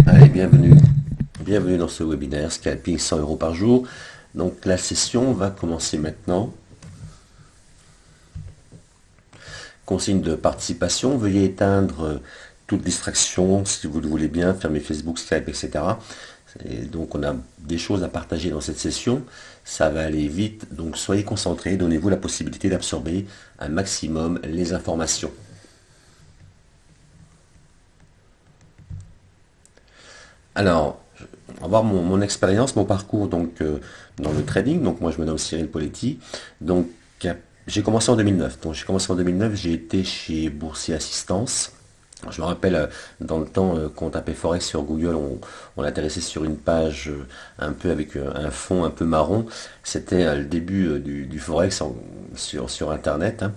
Allez, bienvenue dans ce webinaire Scalping 100 euros par jour. Donc la session va commencer maintenant. Consigne de participation, veuillez éteindre toute distraction si vous le voulez bien, fermez Facebook, Skype, etc. Et donc on a des choses à partager dans cette session, ça va aller vite, donc soyez concentrés, donnez-vous la possibilité d'absorber un maximum les informations. Alors, on va voir mon expérience, mon parcours donc dans le trading. Donc moi je me nomme Cyril Poletti. Donc j'ai commencé en 2009. Donc j'ai commencé en 2009, j'ai été chez Boursier Assistance. Je me rappelle, dans le temps, quand on tapait Forex sur Google, on atterrissait sur une page un peu avec un fond un peu marron. C'était le début du Forex sur Internet, hein.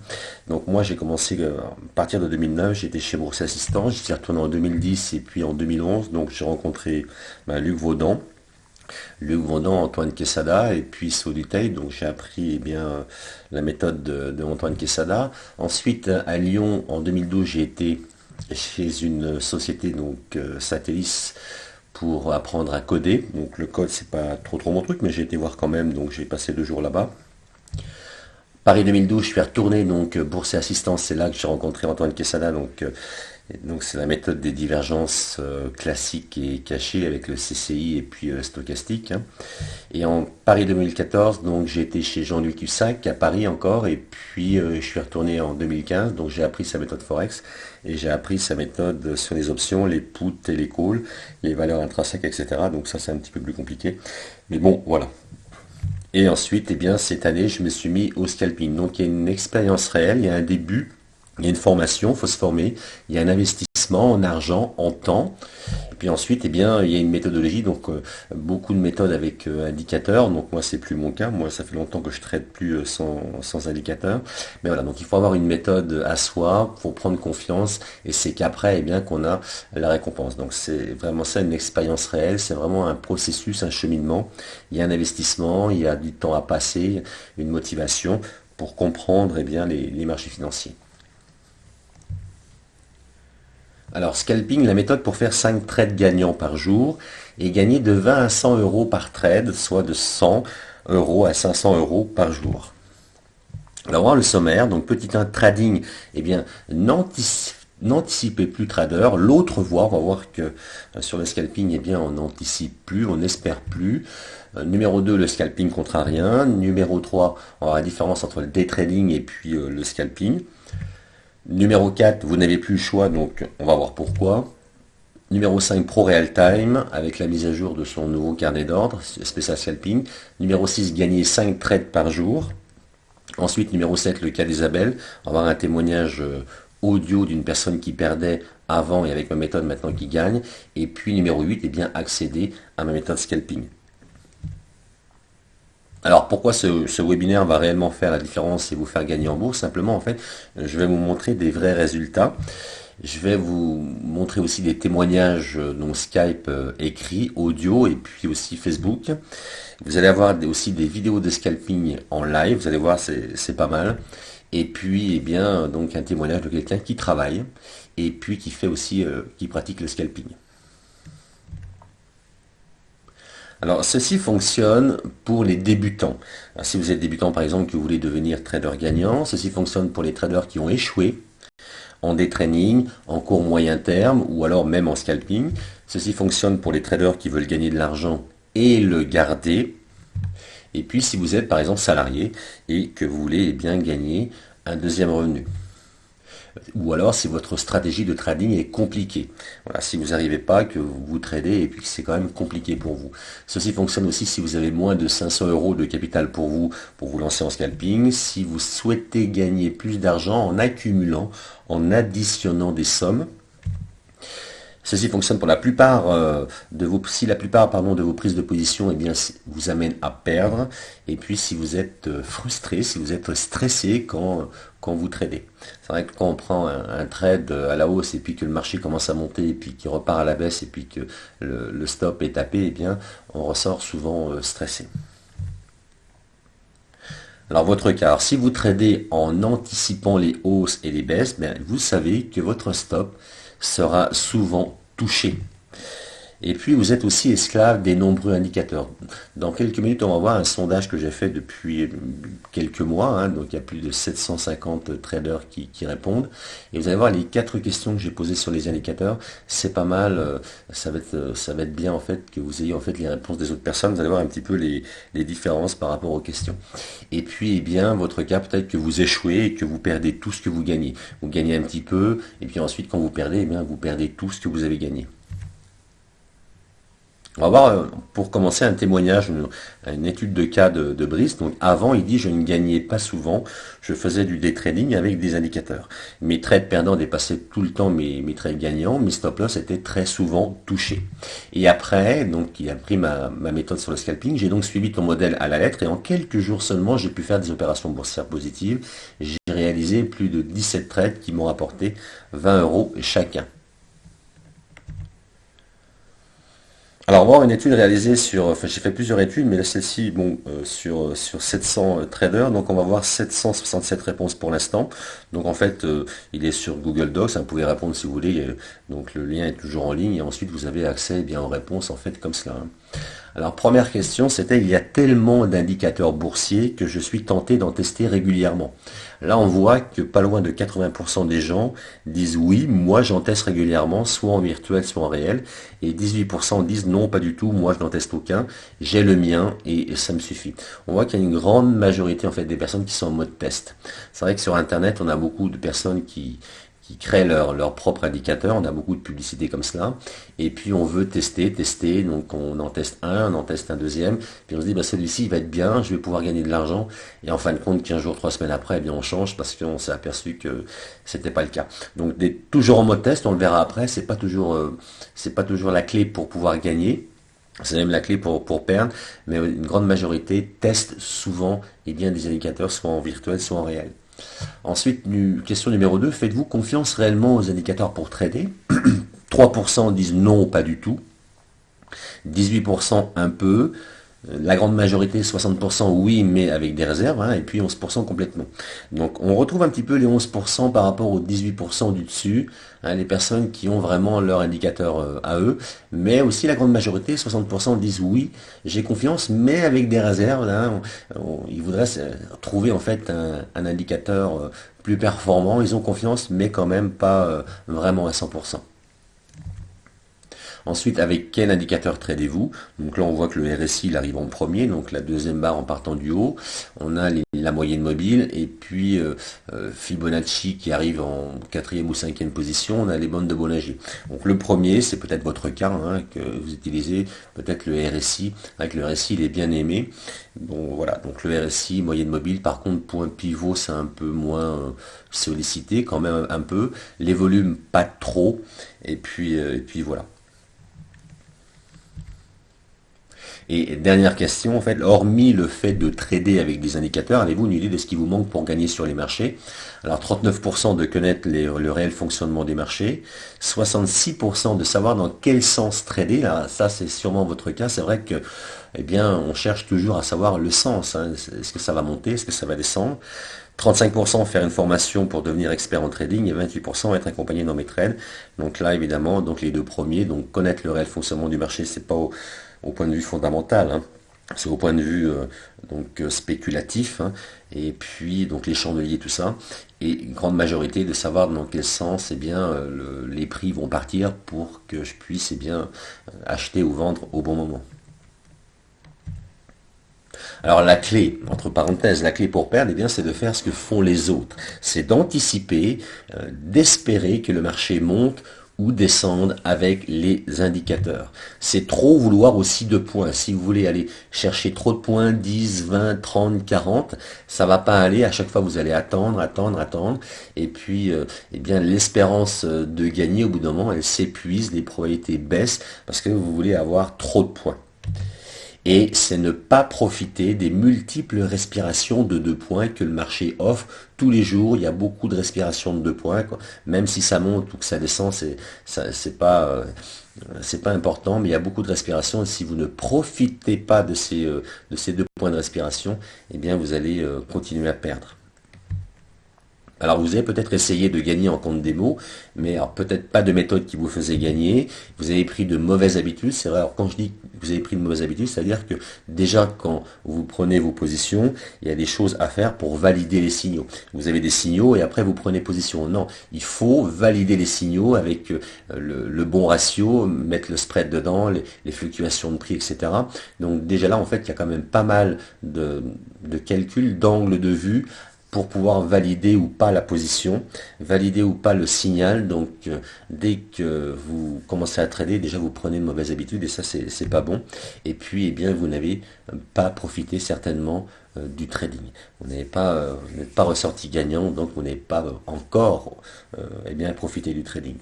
Donc moi, j'ai commencé à partir de 2009, j'étais chez Boursier Assistant. J'y suis retourné en 2010 et puis en 2011. Donc j'ai rencontré Luc Vaudan, Antoine Quesada et puis Sodutei. Donc j'ai appris la méthode de Antoine Quesada. Ensuite, à Lyon, en 2012, j'ai été chez une société Satellis pour apprendre à coder. Donc le code c'est pas trop mon truc, mais j'ai été voir quand même, donc j'ai passé 2 jours là-bas. Paris 2012, je suis retourné Boursier Assistance, c'est là que j'ai rencontré Antoine Quesada, donc c'est la méthode des divergences classiques et cachées avec le CCI et puis stochastique, hein. Et en Paris 2014, donc j'ai été chez Jean-Louis Cussac à Paris encore, et puis je suis retourné en 2015, donc j'ai appris sa méthode Forex et j'ai appris sa méthode sur les options, les puts et les calls, les valeurs intrinsèques, etc. Donc ça c'est un petit peu plus compliqué, mais bon voilà. Et ensuite, cette année, je me suis mis au scalping. Donc il y a une expérience réelle, il y a un début. Il y a une formation, il faut se former, il y a un investissement en argent, en temps, et puis ensuite, il y a une méthodologie, donc beaucoup de méthodes avec indicateurs, donc moi c'est plus mon cas, moi ça fait longtemps que je traite plus sans indicateur, mais voilà, donc il faut avoir une méthode à soi, pour prendre confiance, et c'est qu'après, qu'on a la récompense. Donc c'est vraiment ça, une expérience réelle, c'est vraiment un processus, un cheminement, il y a un investissement, il y a du temps à passer, une motivation, pour comprendre les marchés financiers. Alors, scalping, la méthode pour faire 5 trades gagnants par jour et gagner de 20 à 100 euros par trade, soit de 100 euros à 500 euros par jour. Alors, on va voir le sommaire. Donc, petit 1, trading, n'anticipez plus trader. L'autre voie, on va voir que sur le scalping, on n'anticipe plus, on n'espère plus. Numéro 2, le scalping contrarien. Numéro 3, on va voir la différence entre le day trading et puis le scalping. Numéro 4, vous n'avez plus le choix, donc on va voir pourquoi. Numéro 5, Pro Real Time, avec la mise à jour de son nouveau carnet d'ordre, spécial scalping. Numéro 6, gagner 5 trades par jour. Ensuite, numéro 7, le cas d'Isabelle. On va avoir un témoignage audio d'une personne qui perdait avant et avec ma méthode maintenant qui gagne. Et puis numéro 8, accéder à ma méthode scalping. Alors pourquoi ce webinaire va réellement faire la différence et vous faire gagner en bourse? Simplement, en fait, je vais vous montrer des vrais résultats. Je vais vous montrer aussi des témoignages, donc Skype écrit, audio et puis aussi Facebook. Vous allez avoir aussi des vidéos de scalping en live, vous allez voir, c'est pas mal. Et puis, donc un témoignage de quelqu'un qui travaille et puis qui fait aussi, qui pratique le scalping. Alors, ceci fonctionne pour les débutants. Alors, si vous êtes débutant, par exemple, que vous voulez devenir trader gagnant, ceci fonctionne pour les traders qui ont échoué en day trading, en court moyen terme, ou alors même en scalping. Ceci fonctionne pour les traders qui veulent gagner de l'argent et le garder. Et puis, si vous êtes, par exemple, salarié et que vous voulez gagner un deuxième revenu. Ou alors si votre stratégie de trading est compliquée. Voilà, si vous n'arrivez pas, que vous tradez et puis que c'est quand même compliqué pour vous. Ceci fonctionne aussi si vous avez moins de 500 euros de capital pour vous lancer en scalping. Si vous souhaitez gagner plus d'argent en accumulant, en additionnant des sommes. Ceci fonctionne pour la plupart si la plupart de vos prises de position vous amènent à perdre. Et puis si vous êtes frustré, si vous êtes stressé quand vous tradez. C'est vrai que quand on prend un trade à la hausse et puis que le marché commence à monter et puis qu'il repart à la baisse et puis que le stop est tapé, on ressort souvent stressé. Alors votre cas, alors, si vous tradez en anticipant les hausses et les baisses, vous savez que votre stop sera souvent touché. Et puis vous êtes aussi esclave des nombreux indicateurs. Dans quelques minutes, on va voir un sondage que j'ai fait depuis quelques mois, hein, donc il y a plus de 750 traders qui répondent. Et vous allez voir les 4 questions que j'ai posées sur les indicateurs, c'est pas mal, ça va être bien en fait que vous ayez en fait les réponses des autres personnes, vous allez voir un petit peu les différences par rapport aux questions. Et puis, eh bien, votre cas, peut-être que vous échouez et que vous perdez tout ce que vous gagnez. Vous gagnez un petit peu, et puis ensuite, quand vous perdez, eh bien, vous perdez tout ce que vous avez gagné. On va voir, pour commencer, un témoignage, une étude de cas de Brice. Donc avant, il dit, je ne gagnais pas souvent, je faisais du day trading avec des indicateurs. Mes trades perdants dépassaient tout le temps mes trades gagnants, mes stop loss étaient très souvent touchés. Et après, donc il a pris ma méthode sur le scalping, j'ai donc suivi ton modèle à la lettre, et en quelques jours seulement, j'ai pu faire des opérations boursières positives. J'ai réalisé plus de 17 trades qui m'ont rapporté 20 euros chacun. Alors, voir une étude réalisée sur, enfin j'ai fait plusieurs études, mais là celle-ci, bon, sur 700 traders, donc on va voir 767 réponses pour l'instant. Donc en fait, il est sur Google Docs, hein, vous pouvez répondre si vous voulez, donc le lien est toujours en ligne, et ensuite vous avez accès, eh bien, aux réponses en fait comme cela, hein. Alors première question, c'était, il y a tellement d'indicateurs boursiers que je suis tenté d'en tester régulièrement. Là, on voit que pas loin de 80% des gens disent oui, moi j'en teste régulièrement, soit en virtuel, soit en réel, et 18% disent non, pas du tout, moi je n'en teste aucun, j'ai le mien et ça me suffit. On voit qu'il y a une grande majorité en fait des personnes qui sont en mode test. C'est vrai que sur Internet, on a beaucoup de personnes qui créent leur propre indicateur, on a beaucoup de publicités comme cela, et puis on veut tester, donc on en teste un, on en teste un deuxième, puis on se dit, bah, celui-ci il va être bien, je vais pouvoir gagner de l'argent, et en fin de compte, 15 jours, 3 semaines après, eh bien on change parce qu'on s'est aperçu que c'était pas le cas. Donc toujours en mode test, on le verra après, c'est pas toujours la clé pour pouvoir gagner. C'est même la clé pour perdre, mais une grande majorité teste souvent et bien des indicateurs, soit en virtuel, soit en réel. Ensuite, question numéro 2, faites-vous confiance réellement aux indicateurs pour trader? 3% disent non, pas du tout. 18% un peu. La grande majorité, 60% oui, mais avec des réserves, hein, et puis 11% complètement. Donc on retrouve un petit peu les 11% par rapport aux 18% du dessus, hein, les personnes qui ont vraiment leur indicateur à eux, mais aussi la grande majorité, 60% disent oui, j'ai confiance, mais avec des réserves, hein, ils voudraient trouver en fait un indicateur plus performant, ils ont confiance, mais quand même pas vraiment à 100%. Ensuite, avec quel indicateur tradez-vous? Donc là, on voit que le RSI, il arrive en premier, donc la deuxième barre en partant du haut. On a la moyenne mobile, et puis Fibonacci qui arrive en quatrième ou cinquième position. On a les bandes de Bollinger. Donc le premier, c'est peut-être votre cas, hein, que vous utilisez, peut-être le RSI. Avec le RSI, il est bien aimé. Bon, voilà, donc le RSI, moyenne mobile. Par contre, point pivot, c'est un peu moins sollicité, quand même un peu. Les volumes, pas trop. Et puis voilà. Et dernière question, en fait, hormis le fait de trader avec des indicateurs, avez-vous une idée de ce qui vous manque pour gagner sur les marchés? Alors 39% de connaître le réel fonctionnement des marchés, 66% de savoir dans quel sens trader. Là, ça c'est sûrement votre cas. C'est vrai que, eh bien, on cherche toujours à savoir le sens, hein. Est-ce que ça va monter? Est-ce que ça va descendre? 35% faire une formation pour devenir expert en trading et 28% être accompagné dans mes trades. Donc là, évidemment, donc les deux premiers, donc connaître le réel fonctionnement du marché, c'est pas au point de vue fondamental, hein. C'est au point de vue spéculatif, hein. Et puis donc les chandeliers, tout ça, et une grande majorité de savoir dans quel sens, eh bien, les prix vont partir pour que je puisse, eh bien, acheter ou vendre au bon moment. Alors la clé, entre parenthèses, la clé pour perdre, eh bien, c'est de faire ce que font les autres. C'est d'anticiper, d'espérer que le marché monte ou descende avec les indicateurs. C'est trop vouloir aussi de points. Si vous voulez aller chercher trop de points, 10, 20, 30, 40, ça va pas aller. À chaque fois, vous allez attendre. Et puis, eh bien, l'espérance de gagner, au bout d'un moment, elle s'épuise, les probabilités baissent parce que vous voulez avoir trop de points. Et c'est ne pas profiter des multiples respirations de 2 points que le marché offre tous les jours. Il y a beaucoup de respirations de 2 points, quoi. Même si ça monte ou que ça descend, c'est pas important, mais il y a beaucoup de respirations. Et si vous ne profitez pas de ces 2 points de respiration, eh bien vous allez continuer à perdre. Alors vous avez peut-être essayé de gagner en compte démo, mais alors peut-être pas de méthode qui vous faisait gagner. Vous avez pris de mauvaises habitudes. C'est vrai, alors quand je dis que vous avez pris de mauvaises habitudes, c'est-à-dire que déjà quand vous prenez vos positions, il y a des choses à faire pour valider les signaux. Vous avez des signaux et après vous prenez position. Non, il faut valider les signaux avec le bon ratio, mettre le spread dedans, les fluctuations de prix, etc. Donc déjà là, en fait, il y a quand même pas mal de calculs, d'angles de vue pour pouvoir valider ou pas la position, valider ou pas le signal. Donc dès que vous commencez à trader, déjà vous prenez une mauvaise habitude et ça c'est pas bon. Et puis eh bien vous n'avez pas profité certainement du trading. Vous n'êtes pas ressorti gagnant, donc vous n'avez pas encore eh bien profité du trading.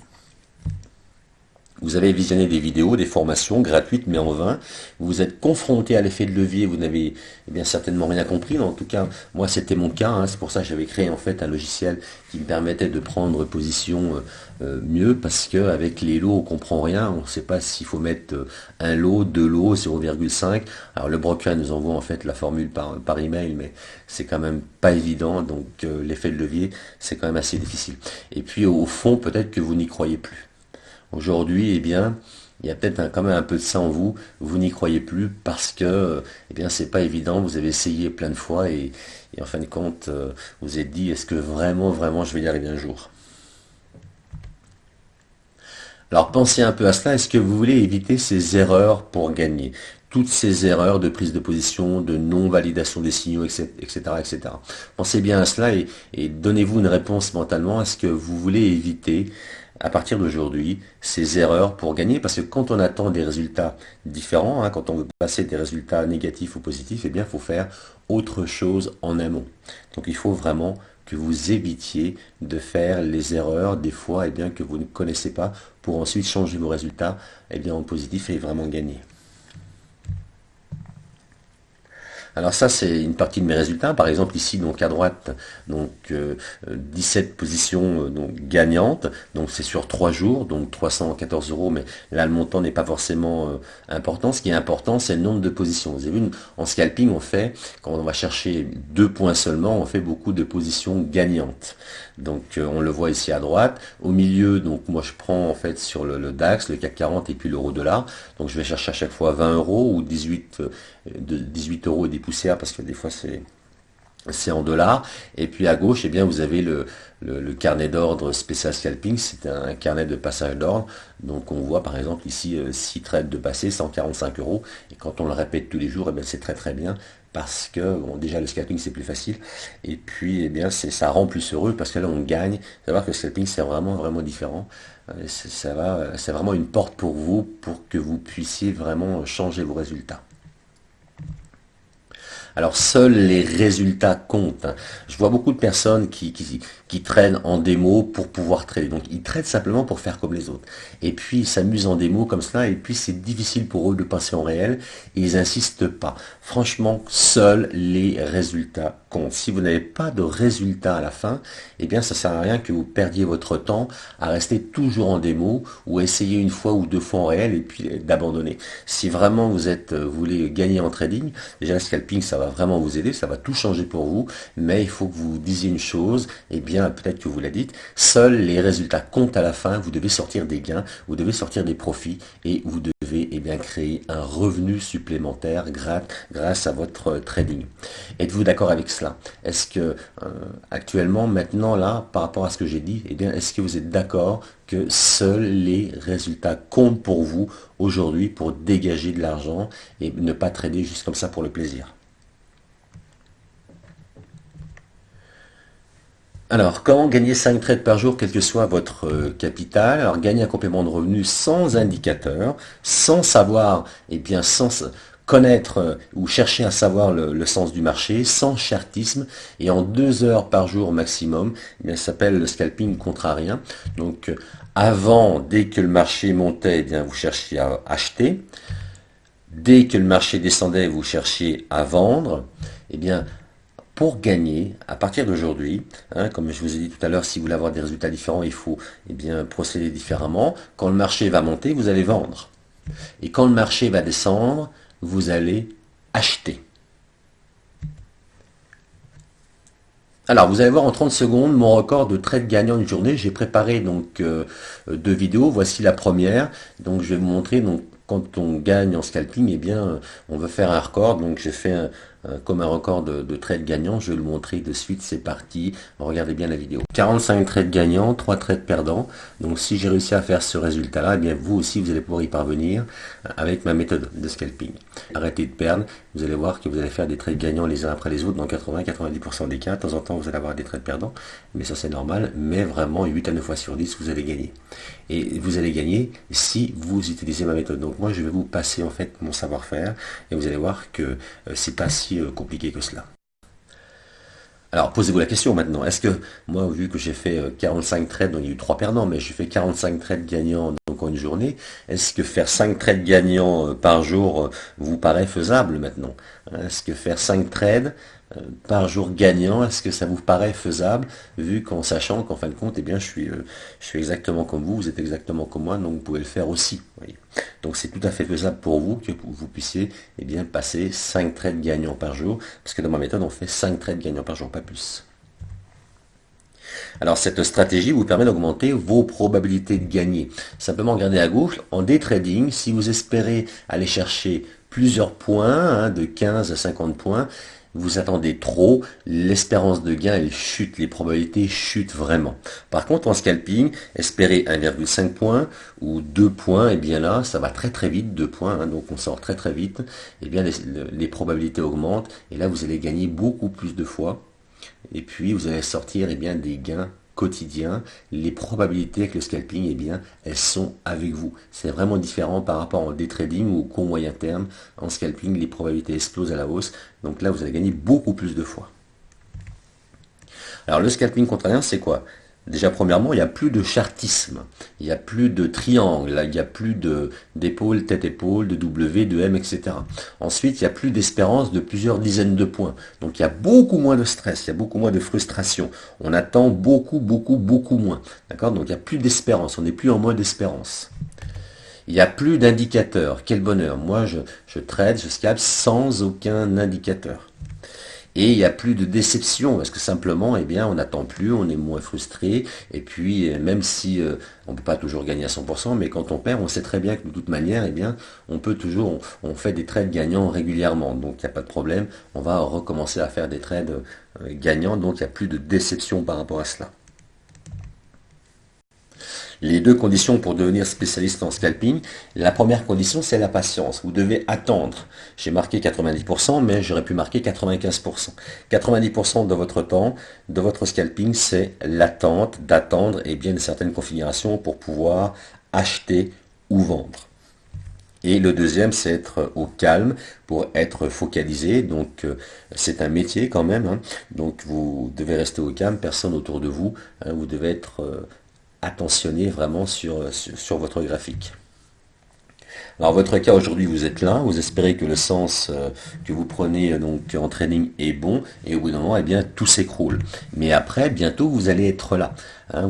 Vous avez visionné des vidéos, des formations gratuites mais en vain. Vous vous êtes confronté à l'effet de levier, vous n'avez eh bien certainement rien compris. En tout cas, moi c'était mon cas. C'est pour ça que j'avais créé en fait un logiciel qui me permettait de prendre position mieux parce que avec les lots on comprend rien. On ne sait pas s'il faut mettre un lot, deux lots, 0,5. Alors le broker nous envoie en fait la formule par email, mais c'est quand même pas évident. Donc l'effet de levier c'est quand même assez difficile. Et puis au fond peut-être que vous n'y croyez plus. Aujourd'hui, eh bien, il y a peut-être quand même un peu de ça en vous, vous n'y croyez plus parce que, eh bien, c'est pas évident, vous avez essayé plein de fois et en fin de compte, vous vous êtes dit, est-ce que vraiment, vraiment, je vais y arriver un jour? Alors pensez un peu à cela, est-ce que vous voulez éviter ces erreurs pour gagner? Toutes ces erreurs de prise de position, de non-validation des signaux, etc., etc. Pensez bien à cela et donnez-vous une réponse mentalement. Est-ce que vous voulez éviter, à partir d'aujourd'hui, ces erreurs pour gagner? Parce que quand on attend des résultats différents, quand on veut passer des résultats négatifs ou positifs, eh bien, il faut faire autre chose en amont. Donc il faut vraiment que vous évitiez de faire les erreurs des fois que vous ne connaissez pas pour ensuite changer vos résultats en positif et vraiment gagner. Alors ça c'est une partie de mes résultats. Par exemple ici donc à droite 17 positions gagnantes. Donc c'est sur 3 jours, donc 314 euros, mais là le montant n'est pas forcément important. Ce qui est important c'est le nombre de positions. Vous avez vu, en scalping on fait, quand on va chercher 2 points seulement, on fait beaucoup de positions gagnantes. Donc on le voit ici à droite. Au milieu, donc moi je prends en fait sur le DAX, le CAC 40 et puis l'euro dollar. Donc je vais chercher à chaque fois 20 euros ou 18 euros et des poussières parce que des fois c'est en dollars. Et puis à gauche, eh bien, vous avez le carnet d'ordre spécial scalping. C'est un carnet de passage d'ordre. Donc on voit par exemple ici 6 trades de passé, 145 euros. Et quand on le répète tous les jours, eh bien, c'est très très bien. Parce que bon, déjà le scalping c'est plus facile. Et puis eh bien, ça rend plus heureux parce que là on gagne. Savoir que le scalping c'est vraiment vraiment différent. C'est vraiment une porte pour vous pour que vous puissiez vraiment changer vos résultats. Alors seuls les résultats comptent. Je vois beaucoup de personnes qui traînent en démo pour pouvoir trader. Donc ils traitent simplement pour faire comme les autres. Et puis ils s'amusent en démo comme cela et puis c'est difficile pour eux de passer en réel et ils n'insistent pas. Franchement, seuls les résultats comptent. Si vous n'avez pas de résultats à la fin, eh bien ça sert à rien que vous perdiez votre temps à rester toujours en démo ou à essayer une fois ou deux fois en réel et puis d'abandonner. Si vraiment vous voulez gagner en trading, déjà le scalping ça va vraiment vous aider, ça va tout changer pour vous, mais il faut que vous disiez une chose, et bien peut-être que vous la dites, seuls les résultats comptent à la fin, vous devez sortir des gains, vous devez sortir des profits et vous devez créer un revenu supplémentaire grâce à votre trading. Êtes-vous d'accord avec cela? Est-ce que actuellement, maintenant là, par rapport à ce que j'ai dit, est-ce que vous êtes d'accord que seuls les résultats comptent pour vous aujourd'hui pour dégager de l'argent et ne pas trader juste comme ça pour le plaisir? Alors, comment gagner 5 trades par jour, quel que soit votre capital? Alors, gagner un complément de revenu sans indicateur, sans savoir, sans connaître ou chercher à savoir le sens du marché, sans chartisme, et en 2 heures par jour maximum, ça s'appelle le scalping contrarien. Donc, avant, dès que le marché montait, vous cherchiez à acheter. Dès que le marché descendait, vous cherchiez à vendre. Pour gagner, à partir d'aujourd'hui, comme je vous ai dit tout à l'heure, si vous voulez avoir des résultats différents, il faut procéder différemment. Quand le marché va monter, vous allez vendre. Et quand le marché va descendre, vous allez acheter. Alors, vous allez voir en 30 secondes mon record de trade gagnant une journée. J'ai préparé donc deux vidéos. Voici la première. Donc, je vais vous montrer donc quand on gagne en scalping, eh bien, on veut faire un record. Donc, j'ai fait comme un record de trades gagnants. Je vais le montrer de suite. C'est parti. Regardez bien la vidéo. 45 trades gagnants, 3 trades perdants. Donc, si j'ai réussi à faire ce résultat-là, eh bien, vous aussi, vous allez pouvoir y parvenir avec ma méthode de scalping. Arrêtez de perdre. Vous allez voir que vous allez faire des trades gagnants les uns après les autres dans 80-90% des cas. De temps en temps, vous allez avoir des trades perdants, mais ça c'est normal. Mais vraiment, 8 à 9 fois sur 10, vous allez gagner. Et vous allez gagner si vous utilisez ma méthode. Donc moi, je vais vous passer en fait mon savoir-faire et vous allez voir que c'est pas si compliqué que cela. Alors posez-vous la question maintenant, est-ce que moi vu que j'ai fait 45 trades, donc il y a eu 3 perdants, mais j'ai fait 45 trades gagnants donc en une journée, est-ce que faire 5 trades gagnants par jour vous paraît faisable maintenant? Est-ce que faire 5 trades par jour gagnant, est-ce que ça vous paraît faisable, vu qu'en sachant qu'en fin de compte, eh bien, je suis exactement comme vous êtes exactement comme moi, donc vous pouvez le faire aussi. Voyez. Donc c'est tout à fait faisable pour vous que vous puissiez eh bien, passer 5 trades gagnants par jour, parce que dans ma méthode, on fait 5 trades gagnants par jour, pas plus. Alors cette stratégie vous permet d'augmenter vos probabilités de gagner. Simplement regardez à gauche, en day trading, si vous espérez aller chercher plusieurs points, de 15 à 50 points, vous attendez trop, l'espérance de gain elle chute, les probabilités chutent vraiment. Par contre en scalping, espérer 1,5 points ou 2 points, et bien là ça va très très vite, 2 points, donc on sort très très vite, et bien les probabilités augmentent, et là vous allez gagner beaucoup plus de fois. Et puis vous allez sortir eh bien, des gains quotidiens. Les probabilités avec le scalping, eh bien, elles sont avec vous. C'est vraiment différent par rapport au day trading ou au moyen terme. En scalping, les probabilités explosent à la hausse. Donc là, vous allez gagner beaucoup plus de fois. Alors le scalping contrariant, c'est quoi? Déjà, premièrement, il n'y a plus de chartisme, il n'y a plus de triangle, il n'y a plus d'épaule, tête-épaule, de W, de M, etc. Ensuite, il n'y a plus d'espérance de plusieurs dizaines de points. Donc, il y a beaucoup moins de stress, il y a beaucoup moins de frustration. On attend beaucoup, beaucoup, beaucoup moins. D'accord? Donc, il n'y a plus d'espérance, on n'est plus en mode espérance. Il n'y a plus d'indicateurs. Quel bonheur. Moi, je trade, je scalpe sans aucun indicateur. Et il n'y a plus de déception, parce que simplement, eh bien, on n'attend plus, on est moins frustré, et puis même si on ne peut pas toujours gagner à 100%, mais quand on perd, on sait très bien que de toute manière, eh bien, on peut toujours, on fait des trades gagnants régulièrement, donc il n'y a pas de problème, on va recommencer à faire des trades gagnants, donc il n'y a plus de déception par rapport à cela. Les deux conditions pour devenir spécialiste en scalping. La première condition, c'est la patience. Vous devez attendre. J'ai marqué 90%, mais j'aurais pu marquer 95%. 90% de votre temps, de votre scalping, c'est l'attente, d'attendre et bien une certaine configuration pour pouvoir acheter ou vendre. Et le deuxième, c'est être au calme pour être focalisé. Donc, c'est un métier quand même. Hein. Donc, vous devez rester au calme, personne autour de vous. Hein. Vous devez être attentionné vraiment sur votre graphique. Alors votre cas aujourd'hui, vous êtes là, vous espérez que le sens que vous prenez donc en trading est bon, et au bout d'un moment, eh bien tout s'écroule. Mais après, bientôt, vous allez être là. Hein,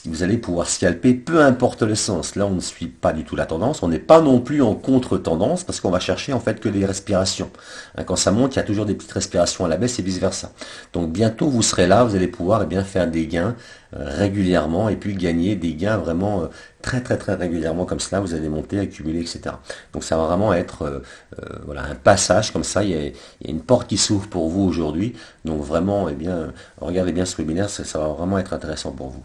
vous allez pouvoir scalper, peu importe le sens. Là, on ne suit pas du tout la tendance, on n'est pas non plus en contre-tendance, parce qu'on va chercher en fait que les respirations. Hein, quand ça monte, il y a toujours des petites respirations à la baisse et vice-versa. Donc bientôt, vous serez là, vous allez pouvoir eh bien, faire des gains régulièrement, et puis gagner des gains vraiment très très très régulièrement comme cela, vous allez monter, accumuler, etc. Donc ça va vraiment être voilà, un passage comme ça, il y a une porte qui s'ouvre pour vous aujourd'hui, donc vraiment, eh bien, regardez bien ce webinaire, ça va vraiment être intéressant pour vous.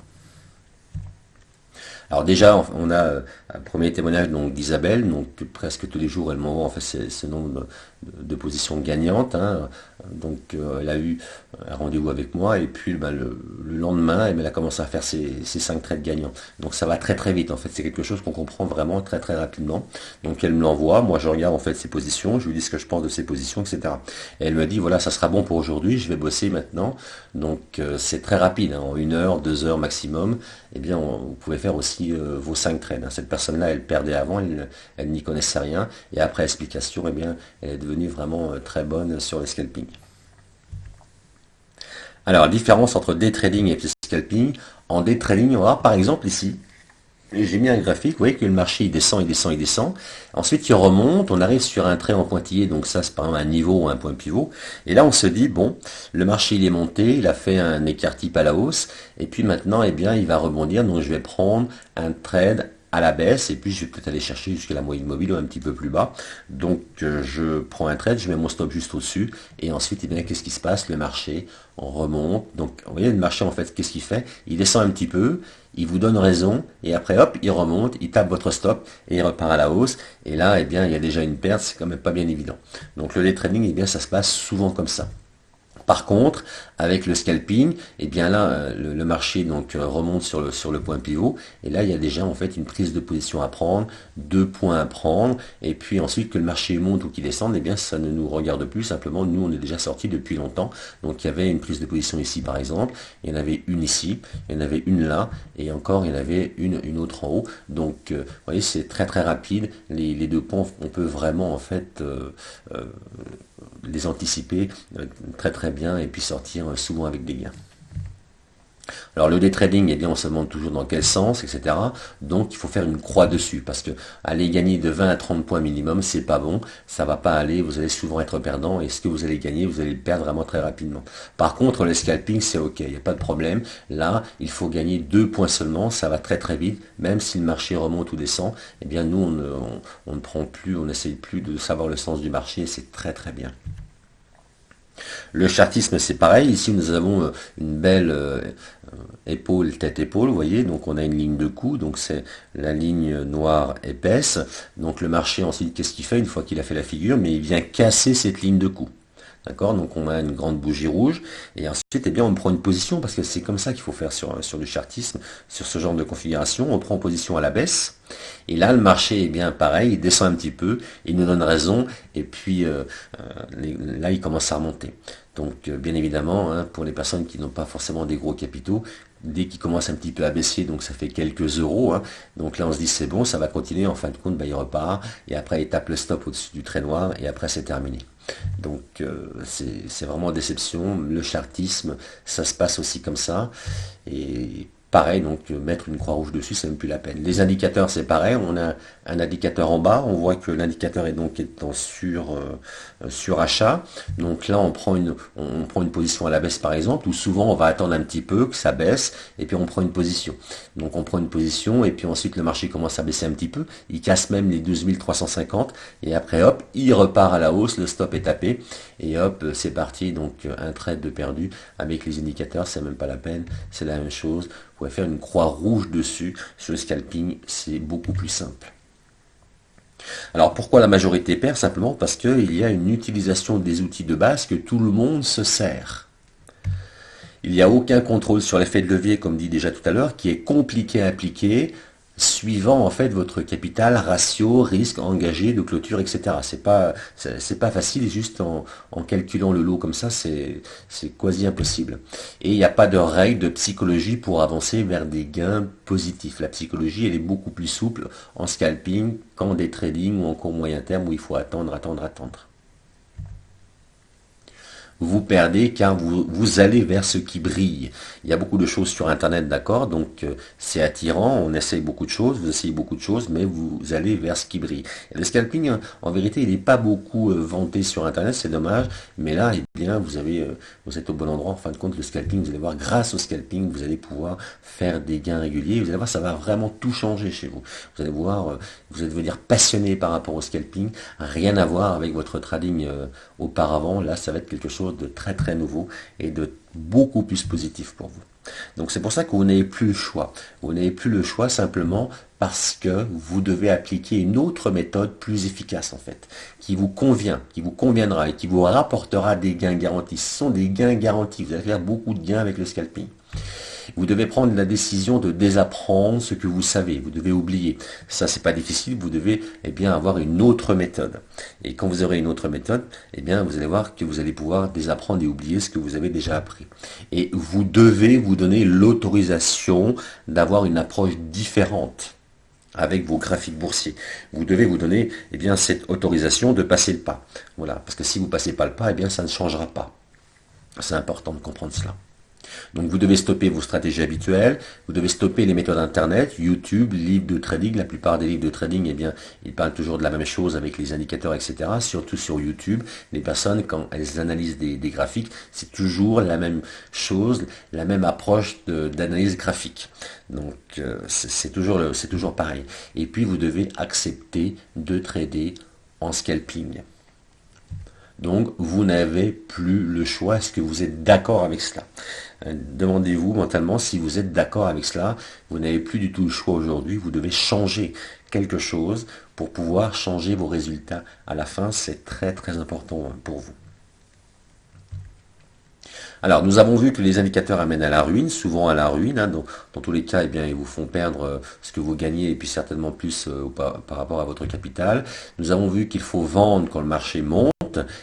Alors déjà, on a un premier témoignage donc d'Isabelle, donc presque tous les jours elle m'envoie en fait ce nombre de positions gagnantes. Hein. Donc elle a eu un rendez-vous avec moi et puis le lendemain, elle a commencé à faire ses 5 trades gagnants. Donc ça va très très vite en fait, c'est quelque chose qu'on comprend vraiment très très rapidement. Donc elle me l'envoie, moi je regarde en fait ses positions, je lui dis ce que je pense de ses positions, etc. Et elle me dit voilà, ça sera bon pour aujourd'hui, je vais bosser maintenant. Donc c'est très rapide, hein, en 1 heure, 2 heures maximum. Eh bien vous pouvez faire aussi vos 5 trades. Hein. Cette personne-là, elle perdait avant, elle n'y connaissait rien. Et après explication, eh bien, elle est devenue vraiment très bonne sur le scalping. Alors, la différence entre day trading et scalping. En day trading, on va voir par exemple ici, j'ai mis un graphique, vous voyez que le marché il descend, il descend, il descend. Ensuite il remonte, on arrive sur un trait en pointillé, donc ça c'est par exemple un niveau ou un point pivot. Et là on se dit, bon, le marché il est monté, il a fait un écart type à la hausse, et puis maintenant eh bien il va rebondir, donc je vais prendre un trade à la baisse, et puis je vais peut-être aller chercher jusqu'à la moyenne mobile ou un petit peu plus bas. Donc je prends un trade, je mets mon stop juste au-dessus, et ensuite eh bien qu'est-ce qui se passe? Le marché on remonte, donc vous voyez le marché en fait qu'est-ce qu'il fait? Il descend un petit peu, il vous donne raison, et après hop, il remonte, il tape votre stop, et il repart à la hausse, et là, eh bien, il y a déjà une perte, c'est quand même pas bien évident. Donc le day trading, eh bien, ça se passe souvent comme ça. Par contre, avec le scalping, eh bien là, le marché donc remonte sur le point pivot, et là il y a déjà en fait une prise de position à prendre, deux points à prendre, et puis ensuite que le marché monte ou qu'il descende, eh bien ça ne nous regarde plus, simplement nous on est déjà sorti depuis longtemps. Donc il y avait une prise de position ici par exemple, il y en avait une ici, il y en avait une là, et encore il y en avait une autre en haut. Donc vous voyez c'est très très rapide, les deux points on peut vraiment en fait les anticiper très très bien et puis sortir souvent avec des gains. Alors le day trading, eh bien, on se demande toujours dans quel sens, etc. Donc il faut faire une croix dessus parce que aller gagner de 20 à 30 points minimum, c'est pas bon, ça va pas aller, vous allez souvent être perdant et ce que vous allez gagner, vous allez le perdre vraiment très rapidement. Par contre, le scalping, c'est ok, il n'y a pas de problème. Là, il faut gagner 2 points seulement, ça va très très vite, même si le marché remonte ou descend, eh bien nous on ne prend plus, on n'essaye plus de savoir le sens du marché et c'est très très bien. Le chartisme, c'est pareil. Ici, nous avons une belle épaule, tête-épaule, vous voyez. Donc, on a une ligne de coup. Donc, c'est la ligne noire épaisse. Donc, le marché, ensuite, qu'est-ce qu'il fait une fois qu'il a fait la figure? Mais il vient casser cette ligne de coup. D'accord? Donc, on a une grande bougie rouge. Et ensuite, eh bien, on prend une position parce que c'est comme ça qu'il faut faire sur du chartisme, sur ce genre de configuration. On prend position à la baisse. Et là, le marché est bien pareil, il descend un petit peu, il nous donne raison, et puis là, il commence à remonter. Donc, bien évidemment, hein, pour les personnes qui n'ont pas forcément des gros capitaux, dès qu'il commence un petit peu à baisser, donc ça fait quelques euros, hein, donc là on se dit c'est bon, ça va continuer, en fin de compte, bah, il repart, et après il tape le stop au-dessus du trait noir, et après c'est terminé. Donc c'est vraiment déception, le chartisme, ça se passe aussi comme ça, et pareil, donc mettre une croix rouge dessus, c'est même plus la peine. Les indicateurs, c'est pareil, on a un indicateur en bas, on voit que l'indicateur est donc étant sur achat. Donc là, on prend une position à la baisse par exemple, ou souvent on va attendre un petit peu que ça baisse, et puis on prend une position. Donc on prend une position, et puis ensuite le marché commence à baisser un petit peu, il casse même les 12 350, et après hop, il repart à la hausse, le stop est tapé, et hop, c'est parti, donc un trade de perdu. Avec les indicateurs, c'est même pas la peine, c'est la même chose. Vous pouvez faire une croix rouge dessus. Sur le scalping, c'est beaucoup plus simple. Alors pourquoi la majorité perd? Simplement parce qu'il y a une utilisation des outils de base que tout le monde se sert. Il n'y a aucun contrôle sur l'effet de levier, comme dit déjà tout à l'heure, qui est compliqué à appliquer, suivant en fait votre capital, ratio, risque engagé de clôture, etc. C'est pas facile, juste en calculant le lot comme ça, c'est quasi impossible. Et il n'y a pas de règle de psychologie pour avancer vers des gains positifs. La psychologie, elle est beaucoup plus souple en scalping qu'en day trading ou en court moyen terme où il faut attendre, attendre, attendre. Vous perdez car vous allez vers ce qui brille. Il y a beaucoup de choses sur Internet, d'accord, donc c'est attirant, on essaye beaucoup de choses, vous essayez beaucoup de choses, mais vous allez vers ce qui brille. Et le scalping, hein, en vérité, il n'est pas beaucoup vanté sur Internet, c'est dommage, mais là, eh bien, vous êtes au bon endroit. En fin de compte, le scalping, vous allez voir, grâce au scalping, vous allez pouvoir faire des gains réguliers. Vous allez voir, ça va vraiment tout changer chez vous. Vous allez voir, vous allez devenir passionné par rapport au scalping, rien à voir avec votre trading auparavant. Là, ça va être quelque chose de très très nouveau et de beaucoup plus positif pour vous. Donc c'est pour ça que vous n'avez plus le choix. Vous n'avez plus le choix simplement parce que vous devez appliquer une autre méthode plus efficace en fait, qui vous convient, qui vous conviendra et qui vous rapportera des gains garantis. Ce sont des gains garantis. Vous allez faire beaucoup de gains avec le scalping. Vous devez prendre la décision de désapprendre ce que vous savez. Vous devez oublier. Ça, c'est pas difficile. Vous devez, eh bien, avoir une autre méthode. Et quand vous aurez une autre méthode, eh bien, vous allez voir que vous allez pouvoir désapprendre et oublier ce que vous avez déjà appris. Et vous devez vous donner l'autorisation d'avoir une approche différente avec vos graphiques boursiers. Vous devez vous donner, eh bien, cette autorisation de passer le pas. Voilà. Parce que si vous ne passez pas le pas, eh bien, ça ne changera pas. C'est important de comprendre cela. Donc vous devez stopper vos stratégies habituelles, vous devez stopper les méthodes internet, YouTube, livres de trading. La plupart des livres de trading, eh bien, ils parlent toujours de la même chose avec les indicateurs, etc. Surtout sur YouTube, les personnes, quand elles analysent des graphiques, c'est toujours la même chose, la même approche d'analyse graphique. Donc c'est toujours pareil. Et puis vous devez accepter de trader en scalping. Donc, vous n'avez plus le choix. Est-ce que vous êtes d'accord avec cela? Demandez-vous mentalement si vous êtes d'accord avec cela. Vous n'avez plus du tout le choix aujourd'hui. Vous devez changer quelque chose pour pouvoir changer vos résultats à la fin. C'est très très important pour vous. Alors, nous avons vu que les indicateurs amènent à la ruine, souvent à la ruine. Dans tous les cas, eh bien, ils vous font perdre ce que vous gagnez et puis certainement plus par rapport à votre capital. Nous avons vu qu'il faut vendre quand le marché monte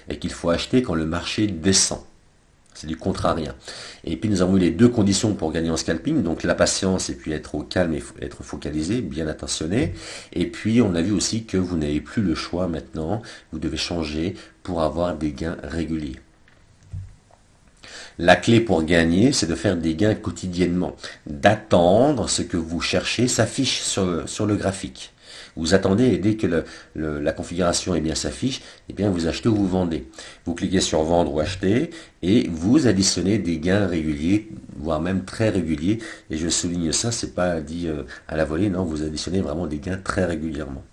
et qu'il faut acheter quand le marché descend. C'est du contrarien. Et puis nous avons eu les deux conditions pour gagner en scalping, donc la patience et puis être au calme et être focalisé, bien attentionné. Et puis on a vu aussi que vous n'avez plus le choix maintenant, vous devez changer pour avoir des gains réguliers. La clé pour gagner, c'est de faire des gains quotidiennement, d'attendre ce que vous cherchez s'affiche sur le graphique. Vous attendez et dès que la configuration bien s'affiche, eh bien vous achetez ou vous vendez. Vous cliquez sur vendre ou acheter et vous additionnez des gains réguliers, voire même très réguliers. Et je souligne ça, c'est pas dit à la volée, non, vous additionnez vraiment des gains très régulièrement.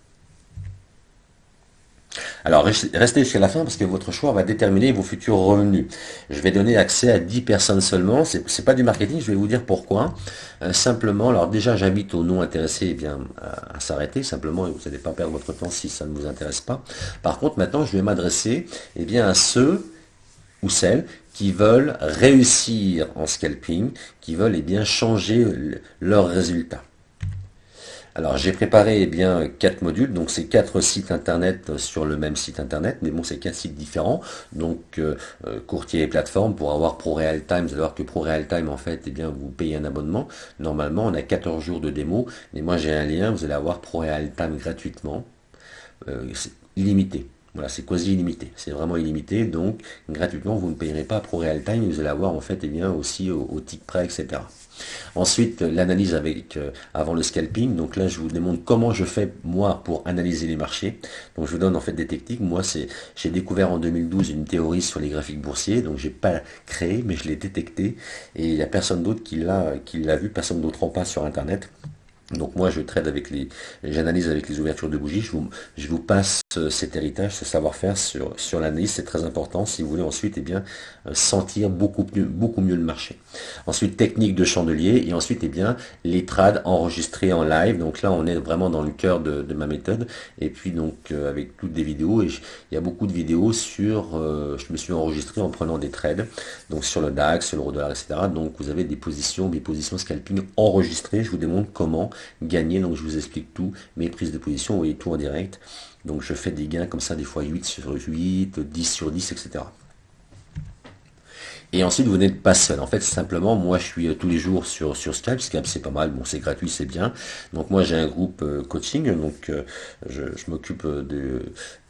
Alors, restez jusqu'à la fin parce que votre choix va déterminer vos futurs revenus. Je vais donner accès à 10 personnes seulement. C'est pas du marketing, je vais vous dire pourquoi. Simplement, alors déjà, j'invite aux non intéressés à s'arrêter. Simplement, vous n'allez pas perdre votre temps si ça ne vous intéresse pas. Par contre, maintenant, je vais m'adresser à ceux ou celles qui veulent réussir en scalping, qui veulent changer leurs résultats. Alors j'ai préparé 4 modules, donc c'est 4 sites internet sur le même site internet, mais bon c'est 4 sites différents, donc courtier et plateforme pour avoir ProRealTime. Vous allez voir que ProRealTime en fait vous payez un abonnement. Normalement on a 14 jours de démo, mais moi j'ai un lien, vous allez avoir ProRealTime gratuitement, c'est illimité. Voilà, c'est quasi illimité, c'est vraiment illimité, donc gratuitement vous ne payerez pas ProRealTime, vous allez avoir en fait aussi au tick près, etc. Ensuite, l'analyse avant le scalping. Donc là, je vous démontre comment je fais moi pour analyser les marchés. Donc je vous donne en fait des techniques. Moi, j'ai découvert en 2012 une théorie sur les graphiques boursiers. Donc j'ai pas créé, mais je l'ai détecté. Et il n'y a personne d'autre qui l'a vu, personne d'autre en passe sur Internet. Donc moi je trade j'analyse avec les ouvertures de bougies, je vous passe cet héritage, ce savoir-faire sur l'analyse, c'est très important si vous voulez ensuite sentir beaucoup mieux le marché. Ensuite technique de chandelier et ensuite les trades enregistrés en live. Donc là on est vraiment dans le cœur de ma méthode et puis donc avec toutes des vidéos il y a beaucoup de vidéos je me suis enregistré en prenant des trades, donc sur le DAX, sur l'euro-dollar, etc. Donc vous avez des positions scalping enregistrées, je vous démontre comment gagner, donc je vous explique tout, mes prises de position, vous voyez tout en direct, donc je fais des gains comme ça, des fois 8 sur 8, 10 sur 10, etc. Et ensuite, vous n'êtes pas seul. En fait, simplement, moi, je suis tous les jours sur Skype. Skype, c'est pas mal. Bon, c'est gratuit, c'est bien. Donc, moi, j'ai un groupe coaching. Donc, je m'occupe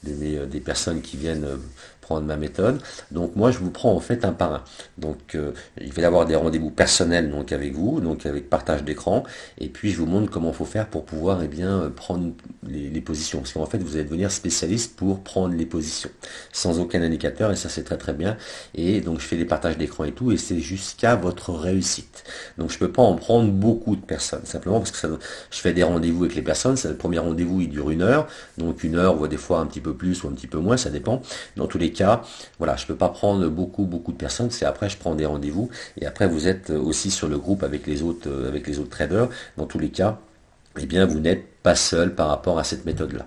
des personnes qui viennent prendre ma méthode. Donc, moi, je vous prends en fait un par un. Donc, il va y avoir des rendez-vous personnels donc avec vous, donc avec partage d'écran. Et puis, je vous montre comment il faut faire pour pouvoir prendre les positions. Parce qu'en fait, vous allez devenir spécialiste pour prendre les positions sans aucun indicateur. Et ça, c'est très très bien. Et donc, je fais des partages d'écran et tout, et c'est jusqu'à votre réussite. Donc je peux pas en prendre beaucoup de personnes, simplement parce que je fais des rendez-vous avec les personnes. Le premier rendez-vous il dure 1 heure, donc 1 heure ou des fois un petit peu plus ou un petit peu moins, ça dépend. Dans tous les cas, voilà, je peux pas prendre beaucoup de personnes, parce qu'après je prends des rendez-vous et après vous êtes aussi sur le groupe avec les autres traders. Dans tous les cas, vous n'êtes pas seul par rapport à cette méthode-là.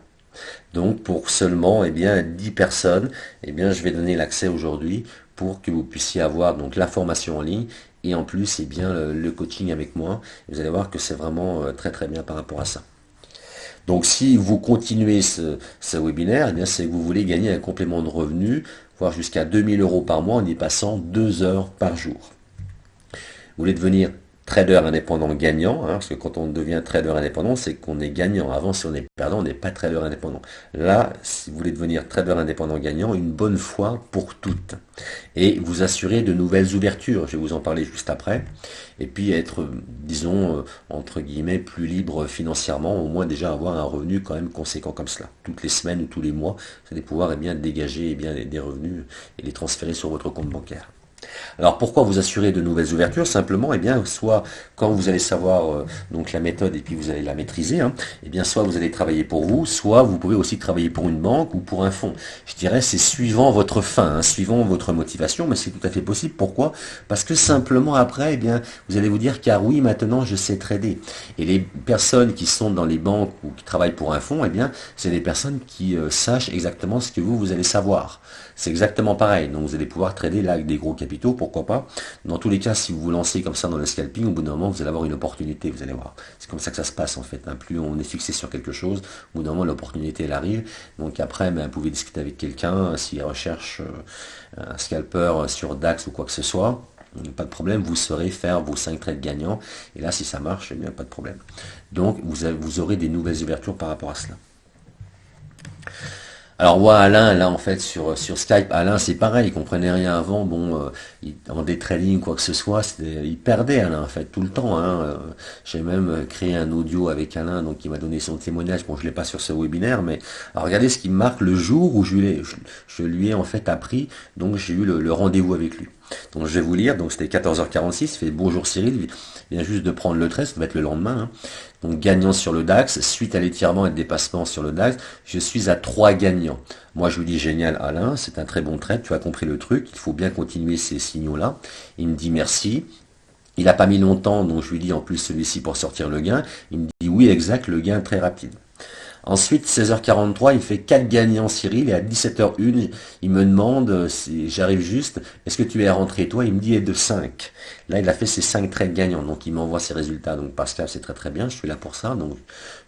Donc pour seulement 10 personnes, je vais donner l'accès aujourd'hui pour que vous puissiez avoir donc la formation en ligne et en plus le coaching avec moi. Vous allez voir que c'est vraiment très très bien par rapport à ça. Donc si vous continuez ce webinaire, c'est que vous voulez gagner un complément de revenu, voire jusqu'à 2000 € par mois en y passant 2 heures par jour. Vous voulez devenir trader indépendant gagnant, hein, parce que quand on devient trader indépendant, c'est qu'on est gagnant. Avant, si on est perdant, on n'est pas trader indépendant. Là, si vous voulez devenir trader indépendant gagnant, une bonne fois pour toutes. Et vous assurer de nouvelles ouvertures, je vais vous en parler juste après. Et puis être, disons, entre guillemets, plus libre financièrement, au moins déjà avoir un revenu quand même conséquent comme cela. Toutes les semaines ou tous les mois, vous allez pouvoir dégager des revenus et les transférer sur votre compte bancaire. Alors pourquoi vous assurer de nouvelles ouvertures? Simplement, soit quand vous allez savoir donc la méthode et puis vous allez la maîtriser, hein, soit vous allez travailler pour vous, soit vous pouvez aussi travailler pour une banque ou pour un fonds. Je dirais c'est suivant votre fin, hein, suivant votre motivation, mais c'est tout à fait possible. Pourquoi? Parce que simplement après, vous allez vous dire car oui, maintenant je sais trader. Et les personnes qui sont dans les banques ou qui travaillent pour un fonds, c'est des personnes qui sachent exactement ce que vous allez savoir. C'est exactement pareil. Donc vous allez pouvoir trader là avec des gros capitaux, pourquoi pas. Dans tous les cas, si vous vous lancez comme ça dans le scalping, au bout d'un moment, vous allez avoir une opportunité, vous allez voir. C'est comme ça que ça se passe en fait. Hein. Plus on est fixé sur quelque chose, au bout d'un moment, l'opportunité elle arrive. Donc après, vous pouvez discuter avec quelqu'un s'il recherche un scalper sur DAX ou quoi que ce soit. Pas de problème, vous saurez faire vos 5 trades gagnants. Et là, si ça marche, pas de problème. Donc vous aurez des nouvelles ouvertures par rapport à cela. Alors moi Alain, là en fait sur Skype, Alain c'est pareil, il comprenait rien avant, en day trading quoi que ce soit, il perdait Alain en fait tout le temps. Hein. J'ai même créé un audio avec Alain, donc il m'a donné son témoignage, bon je l'ai pas sur ce webinaire, mais alors, regardez ce qui me marque le jour où je lui ai en fait appris, donc j'ai eu le rendez-vous avec lui. Donc je vais vous lire, donc c'était 14h46, il fait bonjour Cyril, il vient juste de prendre le trade, ça va être le lendemain. Hein. Donc gagnant sur le DAX, suite à l'étirement et le dépassement sur le DAX, je suis à 3 gagnants. Moi je lui dis génial Alain, c'est un très bon trade, tu as compris le truc, il faut bien continuer ces signaux-là. Il me dit merci. Il n'a pas mis longtemps, donc je lui dis en plus celui-ci pour sortir le gain. Il me dit oui exact, le gain très rapide. Ensuite, 16h43, il fait 4 gagnants Cyril, et à 17h01, il me demande, si j'arrive juste, est-ce que tu es rentré toi? Il me dit, est de 5. Là, il a fait ses 5 trades gagnants, donc il m'envoie ses résultats. Donc Pascal, c'est très très bien, je suis là pour ça, donc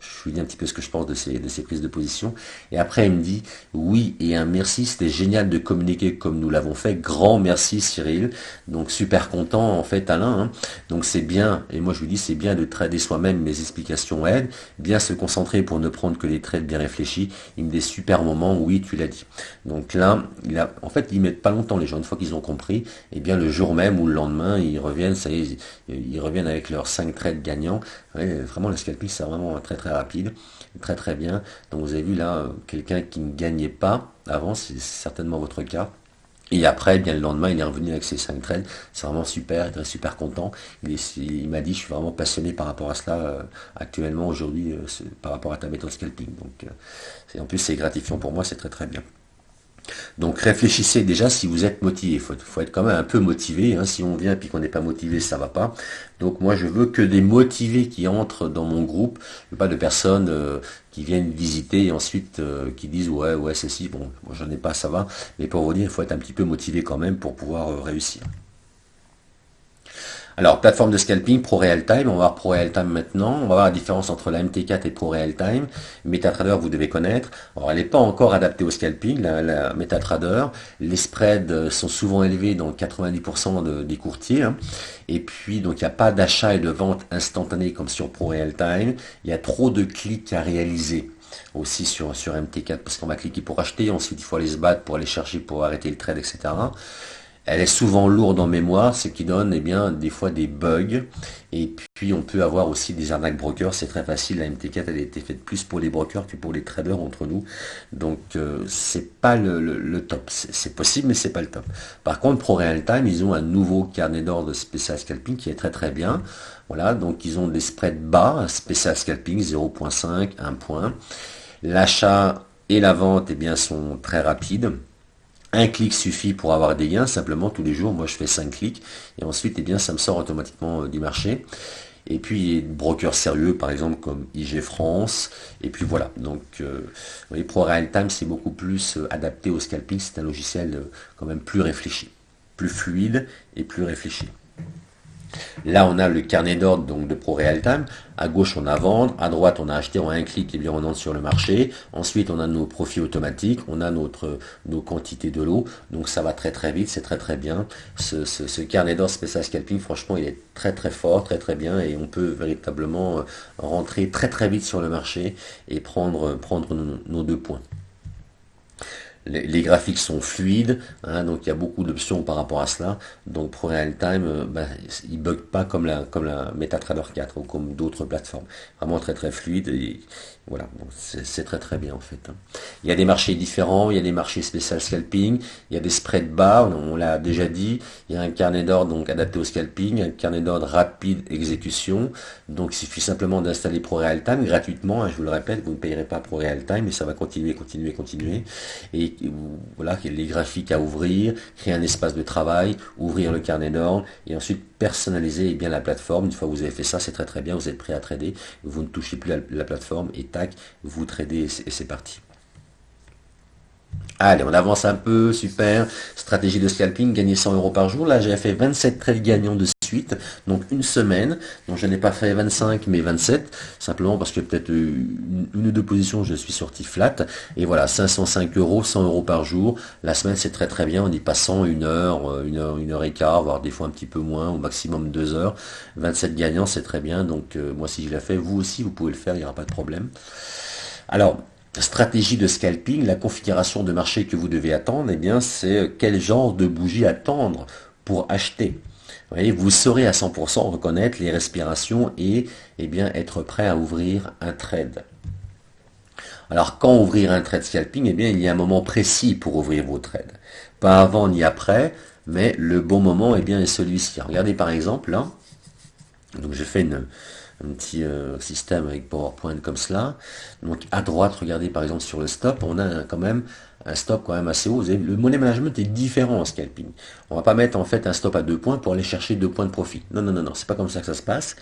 je lui dis un petit peu ce que je pense de ces prises de position. Et après, il me dit, oui, et un merci, c'était génial de communiquer comme nous l'avons fait. Grand merci Cyril. Donc super content, en fait, Alain. Hein. Donc c'est bien, et moi je lui dis, c'est bien de trader soi-même, mes explications aident, bien se concentrer pour ne prendre que les trades bien réfléchis. Il me dit super moments, oui, tu l'as dit. Donc là, en fait, ils mettent pas longtemps les gens, une fois qu'ils ont compris, et bien le jour même ou le lendemain, ils reviennent, ça y est, ils reviennent avec leurs 5 trades gagnants. Ouais, vraiment, le scalping, c'est vraiment très très rapide, très très bien. Donc vous avez vu là, quelqu'un qui ne gagnait pas avant, c'est certainement votre cas. Et après, le lendemain, il est revenu avec ses 5 trades. C'est vraiment super, il est super content. Il m'a dit, je suis vraiment passionné par rapport à cela actuellement, aujourd'hui, par rapport à ta méthode scalping. Donc, en plus, c'est gratifiant pour moi, c'est très très bien. Donc réfléchissez déjà si vous êtes motivé. Faut être quand même un peu motivé. Hein. Si on vient et puis qu'on n'est pas motivé, ça va pas. Donc moi je veux que des motivés qui entrent dans mon groupe, pas de personnes qui viennent visiter et ensuite qui disent ouais c'est si, bon moi j'en ai pas, ça va. Mais pour vous dire, il faut être un petit peu motivé quand même pour pouvoir réussir. Alors, plateforme de scalping, Pro Real Time, on va voir Pro Real Time maintenant, on va voir la différence entre la MT4 et Pro Real Time. MetaTrader, vous devez connaître. Alors, elle n'est pas encore adaptée au scalping, la MetaTrader. Les spreads sont souvent élevés dans 90% des courtiers. Hein. Et puis, donc, il n'y a pas d'achat et de vente instantanée comme sur Pro Real Time. Il y a trop de clics à réaliser aussi sur MT4 parce qu'on va cliquer pour acheter, ensuite il faut aller se battre pour aller chercher pour arrêter le trade, etc. Elle est souvent lourde en mémoire, ce qui donne des fois des bugs. Et puis on peut avoir aussi des arnaques brokers, c'est très facile. La MT4 elle a été faite plus pour les brokers que pour les traders entre nous. Donc c'est pas le top. C'est possible mais c'est pas le top. Par contre Pro Real Time, ils ont un nouveau carnet d'ordre spécial scalping qui est très très bien. Voilà, donc ils ont des spreads bas, spécial scalping 0.5, 1 point. L'achat et la vente sont très rapides. Un clic suffit pour avoir des gains, simplement tous les jours, moi je fais 5 clics, et ensuite ça me sort automatiquement du marché. Et puis il y a des brokers sérieux, par exemple comme IG France, et puis voilà. Donc vous voyez, Pro Real Time c'est beaucoup plus adapté au scalping, c'est un logiciel quand même plus réfléchi, plus fluide et plus réfléchi. Là, on a le carnet d'ordre donc de ProRealTime. À gauche, on a vendre. À droite, on a acheté. En un clic, et bien, on entre sur le marché. Ensuite, on a nos profits automatiques. On a nos quantités de lot. Donc, ça va très très vite. C'est très très bien. Ce carnet d'ordre spécial scalping, franchement, il est très très fort, très très bien. Et on peut véritablement rentrer très très vite sur le marché et prendre nos 2 points. Les graphiques sont fluides, hein, donc il y a beaucoup d'options par rapport à cela. Donc ProRealTime, il bug pas comme la MetaTrader 4 ou comme d'autres plateformes. Vraiment très très fluide et voilà, c'est très très bien en fait, hein. Il y a des marchés différents, il y a des marchés spécial scalping, il y a des spread bas, on l'a déjà dit. Il y a un carnet d'ordre donc adapté au scalping, un carnet d'ordre rapide exécution. Donc il suffit simplement d'installer ProRealTime gratuitement, hein, je vous le répète, vous ne payerez pas ProRealTime, mais ça va continuer, continuer, continuer. Et voilà, les graphiques à ouvrir, créer un espace de travail, ouvrir le carnet d'ordre et ensuite personnaliser bien la plateforme. Une fois que vous avez fait ça, c'est très très bien, vous êtes prêt à trader, vous ne touchez plus la plateforme et tac, vous tradez et c'est parti. Allez, on avance un peu, super. Stratégie de scalping, gagner 100 euros par jour. Là, j'ai fait 27 trades gagnants de suite, donc une semaine. Donc, je n'ai pas fait 25, mais 27, simplement parce que peut-être une ou deux positions, je suis sorti flat. Et voilà, 505 euros, 100 euros par jour. La semaine, c'est très très bien. En y passant une heure et quart, voire des fois un petit peu moins, au maximum 2 heures. 27 gagnants, c'est très bien. Donc, moi, si je l'ai fait, vous aussi, vous pouvez le faire, il n'y aura pas de problème. Alors, stratégie de scalping, la configuration de marché que vous devez attendre, eh bien, c'est quel genre de bougie attendre pour acheter. Vous voyez, vous saurez à 100% reconnaître les respirations et eh bien, être prêt à ouvrir un trade. Alors, quand ouvrir un trade scalping, eh bien, il y a un moment précis pour ouvrir vos trades. Pas avant ni après, mais le bon moment, eh bien, est celui-ci. Regardez par exemple, là, donc j'ai fait un petit système avec PowerPoint comme cela. Donc à droite, regardez par exemple sur le stop, on a quand même un stop quand même assez haut. Vous avez, le money management est différent en scalping. On va pas mettre en fait un stop à 2 points pour aller chercher 2 points de profit. Non, non, non, non, c'est pas comme ça que ça se passe.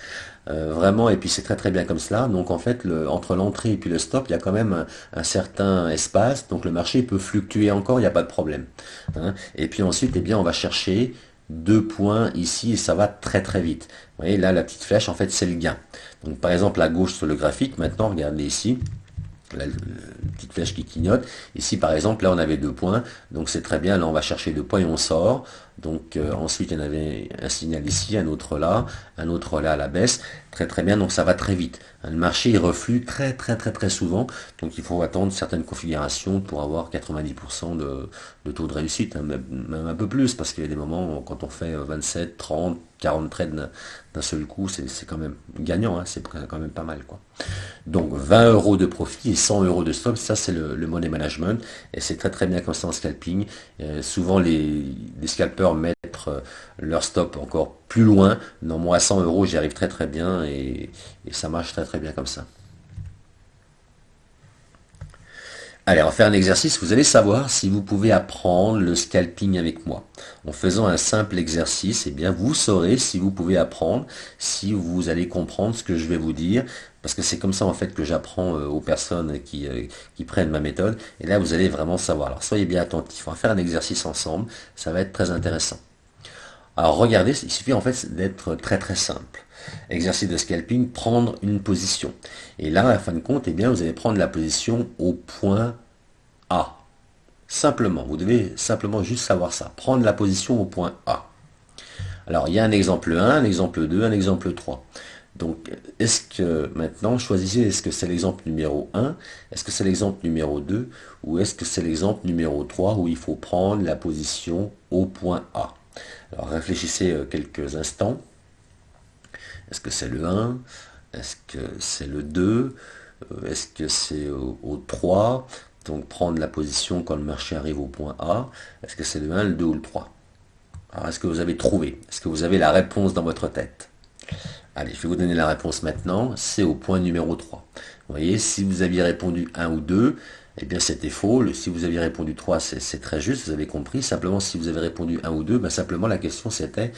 Vraiment, et puis c'est très très bien comme cela. Donc en fait, entre l'entrée et puis le stop, il y a quand même un certain espace. Donc le marché peut fluctuer encore, il n'y a pas de problème, hein. Et puis ensuite, eh bien, on va chercher 2 points ici et ça va très très vite. Vous voyez là la petite flèche en fait c'est le gain. Donc par exemple à gauche sur le graphique, maintenant regardez ici, la petite flèche qui clignote. Ici par exemple là on avait 2 points, donc c'est très bien, là on va chercher 2 points et on sort. Donc ensuite il y en avait un signal ici, un autre là à la baisse, très très bien, donc ça va très vite. Le marché il reflue très très très très souvent, donc il faut attendre certaines configurations pour avoir 90% de taux de réussite, hein, même un peu plus, parce qu'il y a des moments quand on fait 27, 30, 40 trades d'un seul coup, c'est quand même gagnant, hein, c'est quand même pas mal, quoi. Donc 20 euros de profit et 100 euros de stop, ça c'est le money management, et c'est très très bien comme ça en scalping. Souvent les scalpers mettent leur stop encore plus loin. Non, moi à 100 euros j'y arrive très très bien et ça marche très très bien comme ça. Allez, on va faire un exercice. Vous allez savoir si vous pouvez apprendre le scalping avec moi. En faisant un simple exercice, eh bien, vous saurez si vous pouvez apprendre, si vous allez comprendre ce que je vais vous dire, parce que c'est comme ça en fait que j'apprends aux personnes qui prennent ma méthode. Et là, vous allez vraiment savoir. Alors, soyez bien attentifs. On va faire un exercice ensemble. Ça va être très intéressant. Alors, regardez, il suffit en fait d'être très très simple. Exercice de scalping, prendre une position. Et là, à la fin de compte, eh bien, vous allez prendre la position au point A. Simplement, vous devez simplement juste savoir ça. Prendre la position au point A. Alors, il y a un exemple 1, un exemple 2, un exemple 3. Donc, est-ce que maintenant, choisissez, est-ce que c'est l'exemple numéro 1, est-ce que c'est l'exemple numéro 2, ou est-ce que c'est l'exemple numéro 3 où il faut prendre la position au point A. Alors, réfléchissez quelques instants. Est-ce que c'est le 1? Est-ce que c'est le 2? Est-ce que c'est au 3? Donc prendre la position quand le marché arrive au point A. Est-ce que c'est le 1, le 2 ou le 3? Alors est-ce que vous avez trouvé? Est-ce que vous avez la réponse dans votre tête? Allez, je vais vous donner la réponse maintenant. C'est au point numéro 3. Vous voyez, si vous aviez répondu 1 ou 2, eh bien c'était faux. Si vous aviez répondu 3, c'est très juste, vous avez compris. Simplement, si vous avez répondu 1 ou 2, ben, simplement la question c'était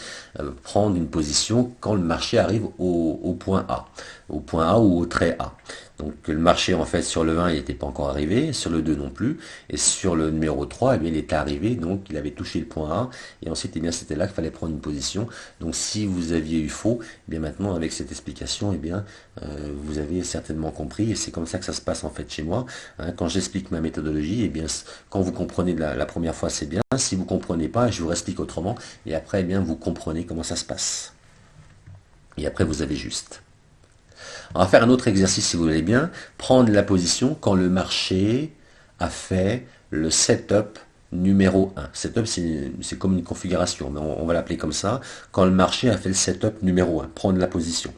prendre une position quand le marché arrive au point A. Au point A ou au trait A. Donc le marché en fait sur le 1 il n'était pas encore arrivé, sur le 2 non plus, et sur le numéro 3 eh bien, il était arrivé, donc il avait touché le point A, et ensuite eh bien c'était là qu'il fallait prendre une position. Donc si vous aviez eu faux, eh bien maintenant avec cette explication, eh bien vous avez certainement compris, et c'est comme ça que ça se passe en fait chez moi. Hein, quand j'explique ma méthodologie, eh bien quand vous comprenez la première fois c'est bien, si vous comprenez pas, je vous explique autrement, et après eh bien vous comprenez comment ça se passe. Et après vous avez juste. On va faire un autre exercice si vous voulez bien. Prendre la position quand le marché a fait le setup numéro 1. Setup, c'est comme une configuration, mais on va l'appeler comme ça. Quand le marché a fait le setup numéro 1, prendre la position.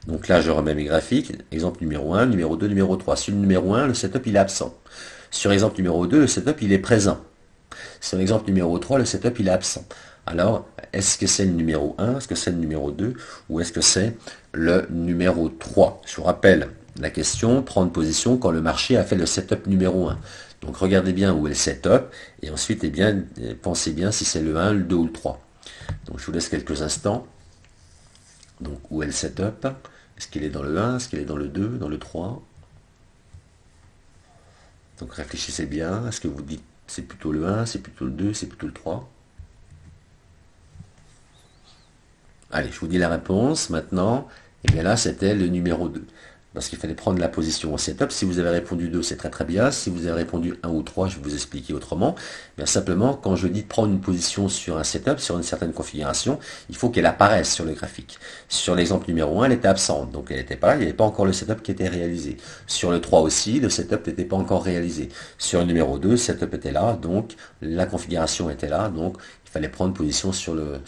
Donc là, je remets mes graphiques. Exemple numéro 1, numéro 2, numéro 3. Sur le numéro 1, le setup, il est absent. Sur l'exemple numéro 2, le setup, il est présent. Sur l'exemple numéro 3, le setup, il est absent. Alors, est-ce que c'est le numéro 1, est-ce que c'est le numéro 2, ou est-ce que c'est le numéro 3? Je vous rappelle la question, prendre position quand le marché a fait le setup numéro 1. Donc regardez bien où est le setup, et ensuite, eh bien, pensez bien si c'est le 1, le 2 ou le 3. Donc je vous laisse quelques instants. Donc où est le setup? Est-ce qu'il est dans le 1, est-ce qu'il est dans le 2, dans le 3? Donc réfléchissez bien, est-ce que vous dites c'est plutôt le 1, c'est plutôt le 2, c'est plutôt le 3? Allez, je vous dis la réponse maintenant. Et bien là, c'était le numéro 2. Parce qu'il fallait prendre la position au setup. Si vous avez répondu 2, c'est très très bien. Si vous avez répondu 1 ou 3, je vais vous expliquer autrement. Bien simplement, quand je dis de prendre une position sur un setup, sur une certaine configuration, il faut qu'elle apparaisse sur le graphique. Sur l'exemple numéro 1, elle était absente. Donc elle n'était pas là, il n'y avait pas encore le setup qui était réalisé. Sur le 3 aussi, le setup n'était pas encore réalisé. Sur le numéro 2, le setup était là, donc la configuration était là, donc il fallait prendre position sur le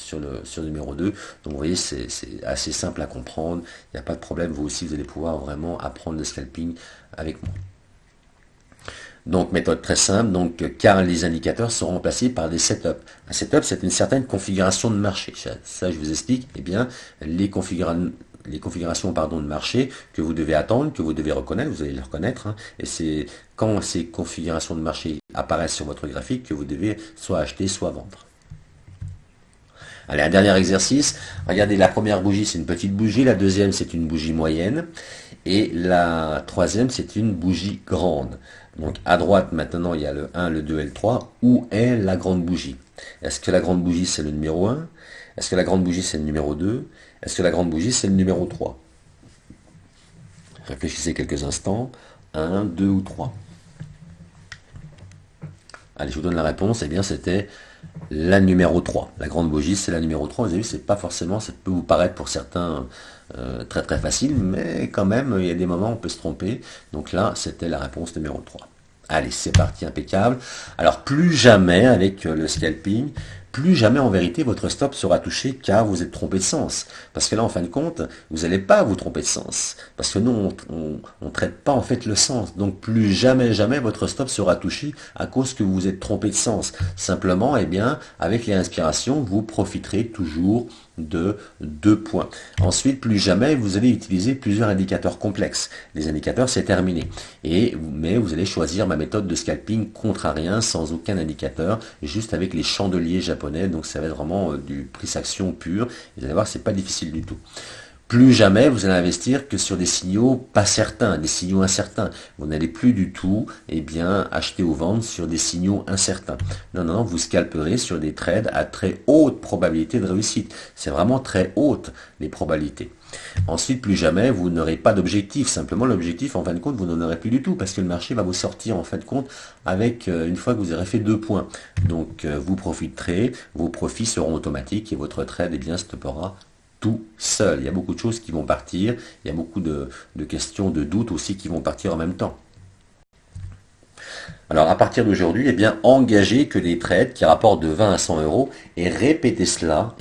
numéro 2. Donc vous voyez, c'est assez simple à comprendre. Il n'y a pas de problème. Vous aussi, vous allez pouvoir vraiment apprendre le scalping avec moi. Donc méthode très simple, donc car les indicateurs sont remplacés par des setups. Un setup, c'est une certaine configuration de marché. Ça, je vous explique. Eh bien, les configurations de marché que vous devez attendre, que vous devez reconnaître, vous allez les reconnaître, hein, et c'est quand ces configurations de marché apparaissent sur votre graphique que vous devez soit acheter, soit vendre. Allez, un dernier exercice. Regardez, la première bougie, c'est une petite bougie. La deuxième, c'est une bougie moyenne. Et la troisième, c'est une bougie grande. Donc, à droite, maintenant, il y a le 1, le 2 et le 3. Où est la grande bougie? Est-ce que la grande bougie, c'est le numéro 1? Est-ce que la grande bougie, c'est le numéro 2? Est-ce que la grande bougie, c'est le numéro 3? Réfléchissez quelques instants. 1, 2 ou 3. Allez, je vous donne la réponse. Eh bien, c'était la numéro 3. La grande bougie, c'est la numéro 3. Vous avez vu, c'est pas forcément, ça peut vous paraître pour certains très très facile, mais quand même, il y a des moments où on peut se tromper. Donc là, c'était la réponse numéro 3. Allez, c'est parti, impeccable. Alors, plus jamais avec le scalping, plus jamais en vérité votre stop sera touché car vous êtes trompé de sens. Parce que là, en fin de compte, vous n'allez pas vous tromper de sens. Parce que nous, on traite pas en fait le sens. Donc plus jamais, jamais votre stop sera touché à cause que vous vous êtes trompé de sens. Simplement, eh bien, avec les inspirations, vous profiterez toujours de 2 points. Ensuite, plus jamais vous allez utiliser plusieurs indicateurs complexes. Les indicateurs, c'est terminé. Mais vous allez choisir ma méthode de scalping contre à rien, sans aucun indicateur, juste avec les chandeliers japonais. Donc ça va être vraiment du prix action pur. Vous allez voir, c'est pas difficile du tout. Plus jamais vous allez investir que sur des signaux pas certains, des signaux incertains. Vous n'allez plus du tout acheter ou vendre sur des signaux incertains. Non, non, vous scalperez sur des trades à très haute probabilité de réussite. C'est vraiment très haute les probabilités. Ensuite, plus jamais vous n'aurez pas d'objectif. Simplement, l'objectif, en fin de compte, vous n'en aurez plus du tout parce que le marché va vous sortir en fin de compte avec une fois que vous aurez fait 2 points. Donc, vous profiterez, vos profits seront automatiques et votre trade stoppera tout seul. Il y a beaucoup de choses qui vont partir, il y a beaucoup de questions, de doutes aussi qui vont partir en même temps. Alors à partir d'aujourd'hui, engagez que des trades qui rapportent de 20 à 100 euros et répétez cela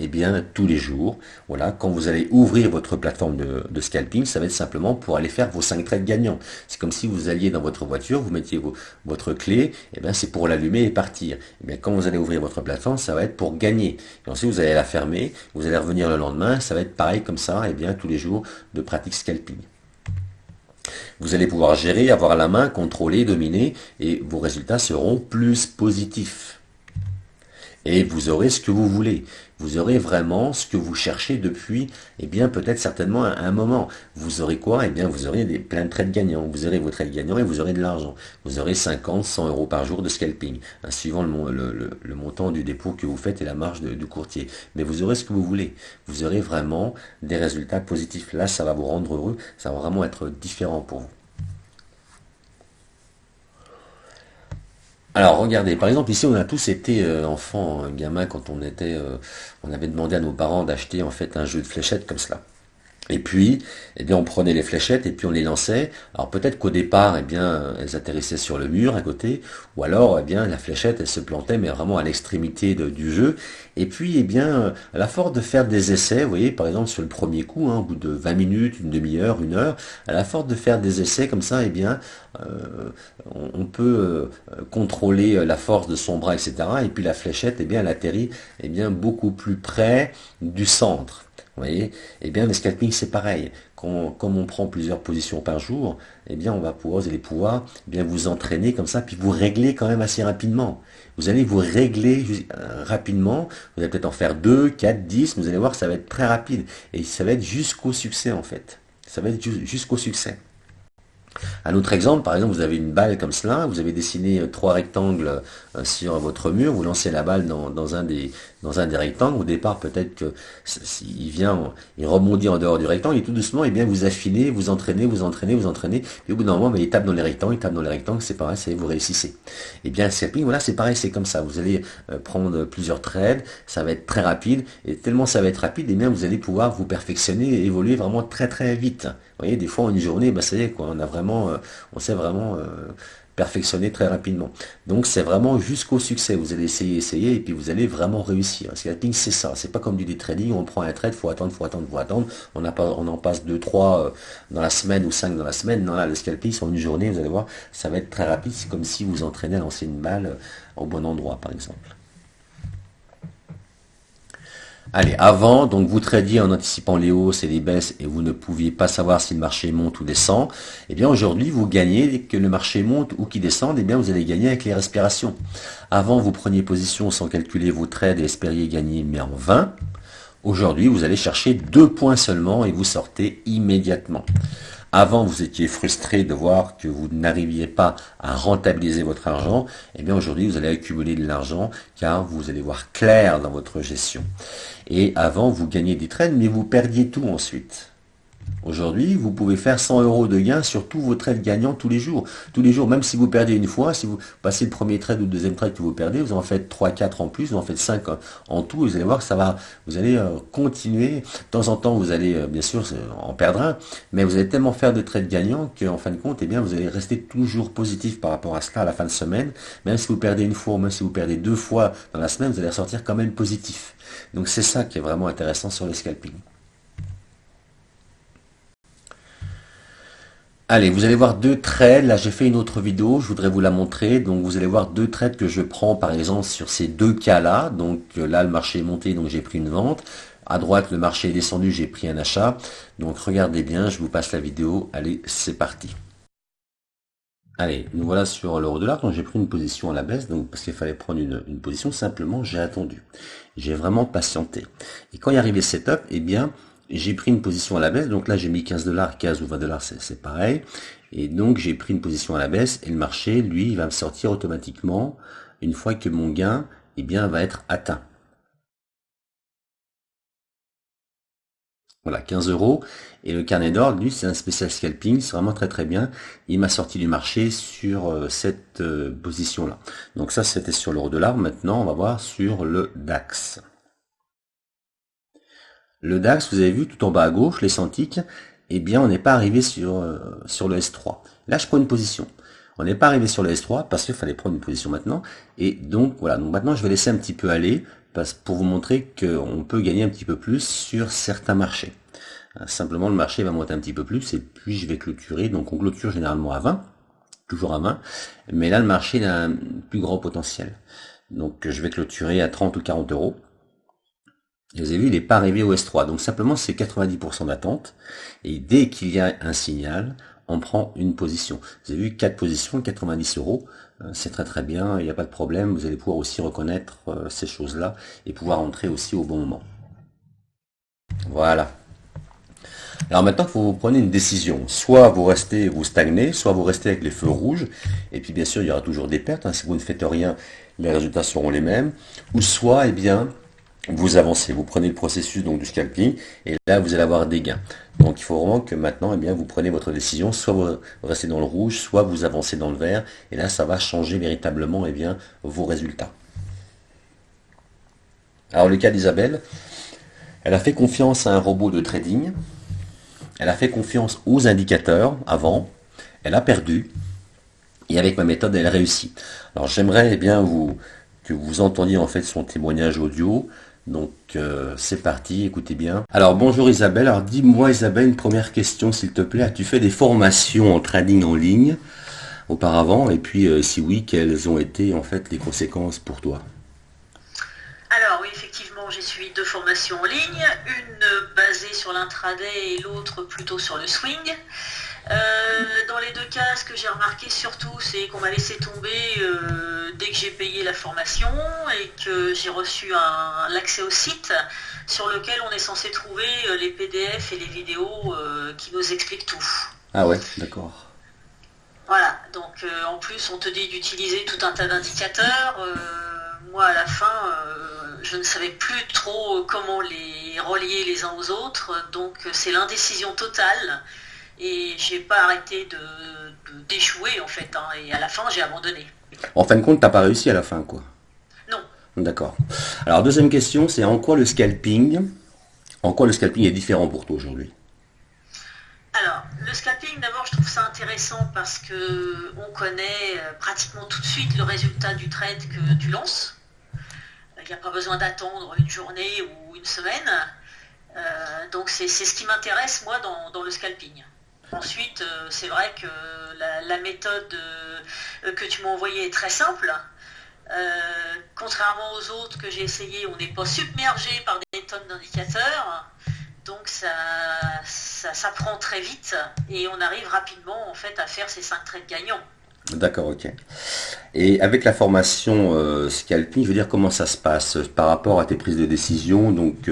tous les jours. Voilà, quand vous allez ouvrir votre plateforme de scalping, ça va être simplement pour aller faire vos 5 trades gagnants. C'est comme si vous alliez dans votre voiture, vous mettiez votre clé, c'est pour l'allumer et partir. Quand vous allez ouvrir votre plateforme, ça va être pour gagner. Et ensuite vous allez la fermer, vous allez revenir le lendemain, ça va être pareil comme ça, tous les jours de pratique scalping. Vous allez pouvoir gérer, avoir la main, contrôler, dominer, et vos résultats seront plus positifs. Et vous aurez ce que vous voulez. Vous aurez vraiment ce que vous cherchez depuis, eh bien, peut-être certainement un moment. Vous aurez quoi? Eh bien, vous aurez plein de trades gagnants. Vous aurez vos trades gagnants et vous aurez de l'argent. Vous aurez 50, 100 euros par jour de scalping, hein, suivant le montant du dépôt que vous faites et la marge du courtier. Mais vous aurez ce que vous voulez. Vous aurez vraiment des résultats positifs. Là, ça va vous rendre heureux. Ça va vraiment être différent pour vous. Alors regardez, par exemple ici on a tous été enfants, gamins quand on avait demandé à nos parents d'acheter en fait un jeu de fléchettes comme cela. Et puis, eh bien, on prenait les fléchettes et puis on les lançait. Alors peut-être qu'au départ, eh bien, elles atterrissaient sur le mur à côté, ou alors, eh bien, la fléchette, elle se plantait, mais vraiment à l'extrémité du jeu. Et puis, eh bien, à la force de faire des essais, vous voyez, par exemple sur le premier coup, hein, au bout de 20 minutes, une demi-heure, une heure, à la force de faire des essais comme ça, eh bien, on peut contrôler la force de son bras, etc. Et puis la fléchette, eh bien, elle atterrit, eh bien, beaucoup plus près du centre. Vous voyez, eh bien le scalping c'est pareil. Comme on prend plusieurs positions par jour, eh bien vous allez pouvoir bien vous entraîner comme ça, puis vous régler quand même assez rapidement. Vous allez vous régler rapidement. Vous allez peut-être en faire 2, 4, 10. Vous allez voir que ça va être très rapide et ça va être jusqu'au succès en fait. Ça va être jusqu'au succès. Un autre exemple, par exemple, vous avez une balle comme cela, vous avez dessiné trois rectangles sur votre mur, vous lancez la balle dans un des rectangles. Au départ, peut-être que il rebondit en dehors du rectangle et tout doucement, et bien vous affinez, vous entraînez, et au bout d'un moment, il tape dans les rectangles, c'est pareil, ça y est, vous réussissez. Et bien, le scalping, voilà, c'est pareil, c'est comme ça. Vous allez prendre plusieurs trades, ça va être très rapide, et tellement ça va être rapide, et bien vous allez pouvoir vous perfectionner et évoluer vraiment très très vite. Vous voyez, des fois en une journée, ça y est, quoi, on s'est vraiment perfectionner très rapidement. Donc c'est vraiment jusqu'au succès. Vous allez essayer, et puis vous allez vraiment réussir. Le scalping, c'est ça. C'est pas comme du day trading, on prend un trade, faut attendre. On en passe 2, 3 dans la semaine ou 5 dans la semaine. Non, là, le scalping, sur une journée, vous allez voir, ça va être très rapide. C'est comme si vous entraînez à lancer une balle au bon endroit, par exemple. Allez, avant, donc vous tradiez en anticipant les hausses et les baisses et vous ne pouviez pas savoir si le marché monte ou descend. Eh bien aujourd'hui, vous gagnez que le marché monte ou qu'il descende, eh bien vous allez gagner avec les respirations. Avant, vous preniez position sans calculer vos trades et espériez gagner mais en vain. Aujourd'hui, vous allez chercher 2 points seulement et vous sortez immédiatement. Avant, vous étiez frustré de voir que vous n'arriviez pas à rentabiliser votre argent. Eh bien, aujourd'hui, vous allez accumuler de l'argent car vous allez voir clair dans votre gestion. Et avant, vous gagnez des trades, mais vous perdiez tout ensuite. Aujourd'hui, vous pouvez faire 100 euros de gains sur tous vos trades gagnants tous les jours. Tous les jours, même si vous perdez une fois, si vous passez le premier trade ou le deuxième trade que vous perdez, vous en faites 3, 4 en plus, vous en faites 5 en tout, vous allez voir que ça va, vous allez continuer. De temps en temps, vous allez bien sûr en perdre un, mais vous allez tellement faire de trades gagnants qu'en fin de compte, eh bien, vous allez rester toujours positif par rapport à cela à la fin de semaine. Même si vous perdez une fois, ou même si vous perdez 2 fois dans la semaine, vous allez ressortir quand même positif. Donc c'est ça qui est vraiment intéressant sur le scalping. Allez, vous allez voir deux trades. Là, j'ai fait une autre vidéo. Je voudrais vous la montrer. Donc, vous allez voir deux trades que je prends, par exemple, sur ces deux cas-là. Donc, là, le marché est monté, donc j'ai pris une vente. À droite, le marché est descendu, j'ai pris un achat. Donc, regardez bien, je vous passe la vidéo. Allez, c'est parti. Allez, nous voilà sur l'euro-dollar. Donc, j'ai pris une position à la baisse. Donc, parce qu'il fallait prendre une position, simplement, j'ai attendu. J'ai vraiment patienté. Et quand il est arrivé le setup, eh bien, j'ai pris une position à la baisse, donc là j'ai mis 15 $, 15 ou 20 $, c'est pareil. Et donc j'ai pris une position à la baisse et le marché, lui, il va me sortir automatiquement une fois que mon gain, eh bien, va être atteint. Voilà, 15 euros. Et le carnet d'ordre, lui, c'est un spécial scalping, c'est vraiment très très bien. Il m'a sorti du marché sur cette position-là. Donc ça, c'était sur l'euro-dollar. Maintenant, on va voir sur le DAX. Le DAX, vous avez vu tout en bas à gauche, les centiques, eh bien on n'est pas arrivé sur le S3. Là je prends une position. On n'est pas arrivé sur le S3 parce qu'il fallait prendre une position maintenant. Et donc voilà, donc maintenant je vais laisser un petit peu aller pour vous montrer qu'on peut gagner un petit peu plus sur certains marchés. Simplement le marché va monter un petit peu plus et puis je vais clôturer. Donc on clôture généralement à 20, toujours à 20. Mais là le marché a un plus grand potentiel. Donc je vais clôturer à 30 ou 40 euros. Et vous avez vu, il n'est pas arrivé au S3. Donc simplement, c'est 90% d'attente. Et dès qu'il y a un signal, on prend une position. Vous avez vu 4 positions, 90 euros. c'est très très bien, il n'y a pas de problème, vous allez pouvoir aussi reconnaître ces choses-là et pouvoir entrer aussi au bon moment. Voilà. Alors maintenant que vous prenez une décision, soit vous restez, vous stagnez, soit vous restez avec les feux rouges, et puis bien sûr il y aura toujours des pertes, hein. Si vous ne faites rien, les résultats seront les mêmes, ou soit eh bien vous avancez, vous prenez le processus donc du scalping, et là vous allez avoir des gains. Donc il faut vraiment que maintenant eh bien vous prenez votre décision, soit vous restez dans le rouge, soit vous avancez dans le vert, et là ça va changer véritablement eh bien vos résultats. Alors le cas d'Isabelle, elle a fait confiance à un robot de trading. Elle a fait confiance aux indicateurs avant, elle a perdu, et avec ma méthode, elle réussit. Alors j'aimerais bien que vous entendiez en fait son témoignage audio. Donc c'est parti, écoutez bien. Alors bonjour Isabelle, alors dis-moi Isabelle, une première question s'il te plaît. As-tu fait des formations en trading en ligne auparavant? Et puis si oui, quelles ont été en fait les conséquences pour toi? Alors oui, effectivement, j'ai suivi deux formations en ligne, une basée sur l'intraday et l'autre plutôt sur le swing. Dans les deux cas, ce que j'ai remarqué surtout, c'est qu'on m'a laissé tomber dès que j'ai payé la formation et que j'ai reçu l'accès au site sur lequel on est censé trouver les PDF et les vidéos qui nous expliquent tout. Ah ouais, d'accord. Voilà, donc en plus on te dit d'utiliser tout un tas d'indicateurs. Moi à la fin, je ne savais plus trop comment les relier les uns aux autres, donc c'est l'indécision totale et j'ai pas arrêté d'échouer en fait, hein, et à la fin j'ai abandonné. En fin de compte, t'as pas réussi à la fin, quoi. Non. D'accord. Alors deuxième question, c'est en quoi le scalping est différent pour toi aujourd'hui? Alors, le scalping, d'abord, je trouve ça intéressant parce que on connaît pratiquement tout de suite le résultat du trade que tu lances. Il n'y a pas besoin d'attendre une journée ou une semaine. Donc c'est ce qui m'intéresse moi dans le scalping. Ensuite, c'est vrai que la méthode que tu m'as envoyée est très simple. Contrairement aux autres que j'ai essayé, on n'est pas submergé par des tonnes d'indicateurs. Donc ça s'apprend très vite et on arrive rapidement en fait à faire ces 5 trades gagnants. D'accord, ok. Et avec la formation scalping, je veux dire comment ça se passe par rapport à tes prises de décision. Donc,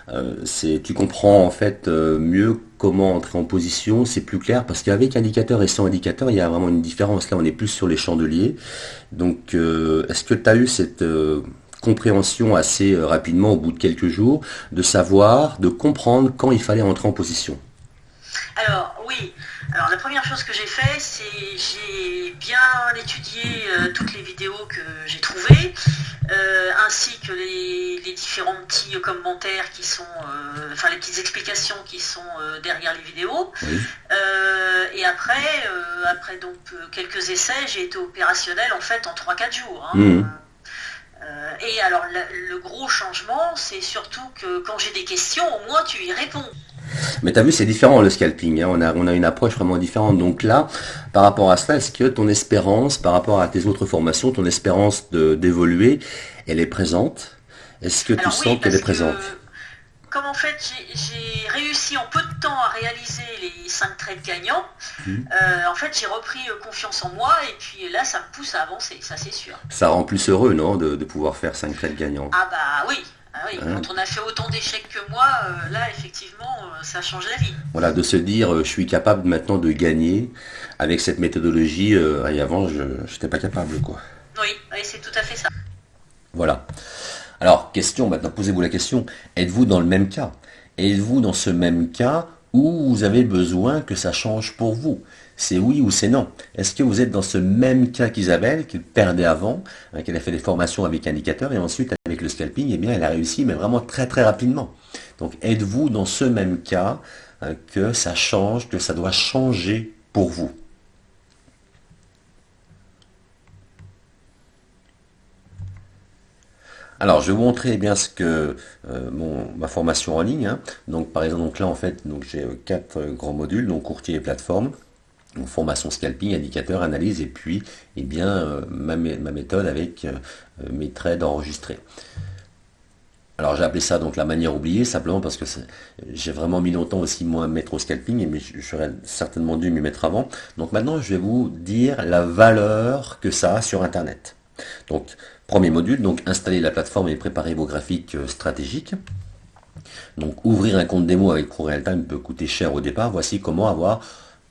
tu comprends en fait mieux comment entrer en position, c'est plus clair parce qu'avec indicateur et sans indicateur, il y a vraiment une différence. Là, on est plus sur les chandeliers. Donc, est-ce que tu as eu cette compréhension assez rapidement au bout de quelques jours de savoir, de comprendre quand il fallait entrer en position? Alors oui, alors la première chose que j'ai fait, c'est j'ai bien étudié toutes les vidéos que j'ai trouvées, ainsi que les différents petits commentaires qui sont, enfin les petites explications qui sont derrière les vidéos. Oui. Et après donc quelques essais, j'ai été opérationnel en fait en 3 4 jours, hein. Mhm. Et alors le gros changement, c'est surtout que quand j'ai des questions, au moins tu y réponds. Mais t'as vu, c'est différent le scalping, hein. On a une approche vraiment différente. Donc là, par rapport à cela, est-ce que ton espérance, par rapport à tes autres formations, ton espérance d'évoluer, elle est présente? Est-ce que tu Alors sens oui, qu'elle est parce que présente? comme en fait j'ai réussi en peu de temps à réaliser les 5 trades gagnants, Mhm. en fait j'ai repris confiance en moi et puis là ça me pousse à avancer, ça c'est sûr. Ça rend plus heureux, non, de pouvoir faire 5 trades gagnants. Ah bah oui, ah oui, Hein. quand on a fait autant d'échecs que moi, là effectivement ça change la vie. Voilà, de se dire, je suis capable maintenant de gagner avec cette méthodologie, et avant, je n'étais pas capable, quoi. Oui, oui c'est tout à fait ça. Voilà. Alors, question, maintenant, posez-vous la question, êtes-vous dans le même cas? Êtes-vous dans ce même cas où vous avez besoin que ça change pour vous? C'est oui ou c'est non? Est-ce que vous êtes dans ce même cas qu'Isabelle, qu'elle perdait avant, hein, qu'elle a fait des formations avec indicateur et ensuite avec le scalping, eh bien, elle a réussi, mais vraiment très très rapidement. Donc, êtes-vous dans ce même cas, hein, que ça change, que ça doit changer pour vous? Alors, je vais vous montrer eh bien ce que ma formation en ligne, hein. Donc, par exemple, donc là, en fait, donc j'ai 4 grands modules, donc courtier et plateforme, donc formation scalping, indicateur, analyse, et puis eh bien ma méthode avec mes trades enregistrés. Alors j'ai appelé ça donc la manière oubliée, simplement parce que j'ai vraiment mis longtemps aussi moi à me mettre au scalping, mais j'aurais certainement dû m'y mettre avant. Donc maintenant je vais vous dire la valeur que ça a sur Internet. Donc premier module, donc installer la plateforme et préparer vos graphiques stratégiques. Donc ouvrir un compte démo avec ProRealTime peut coûter cher au départ. Voici comment avoir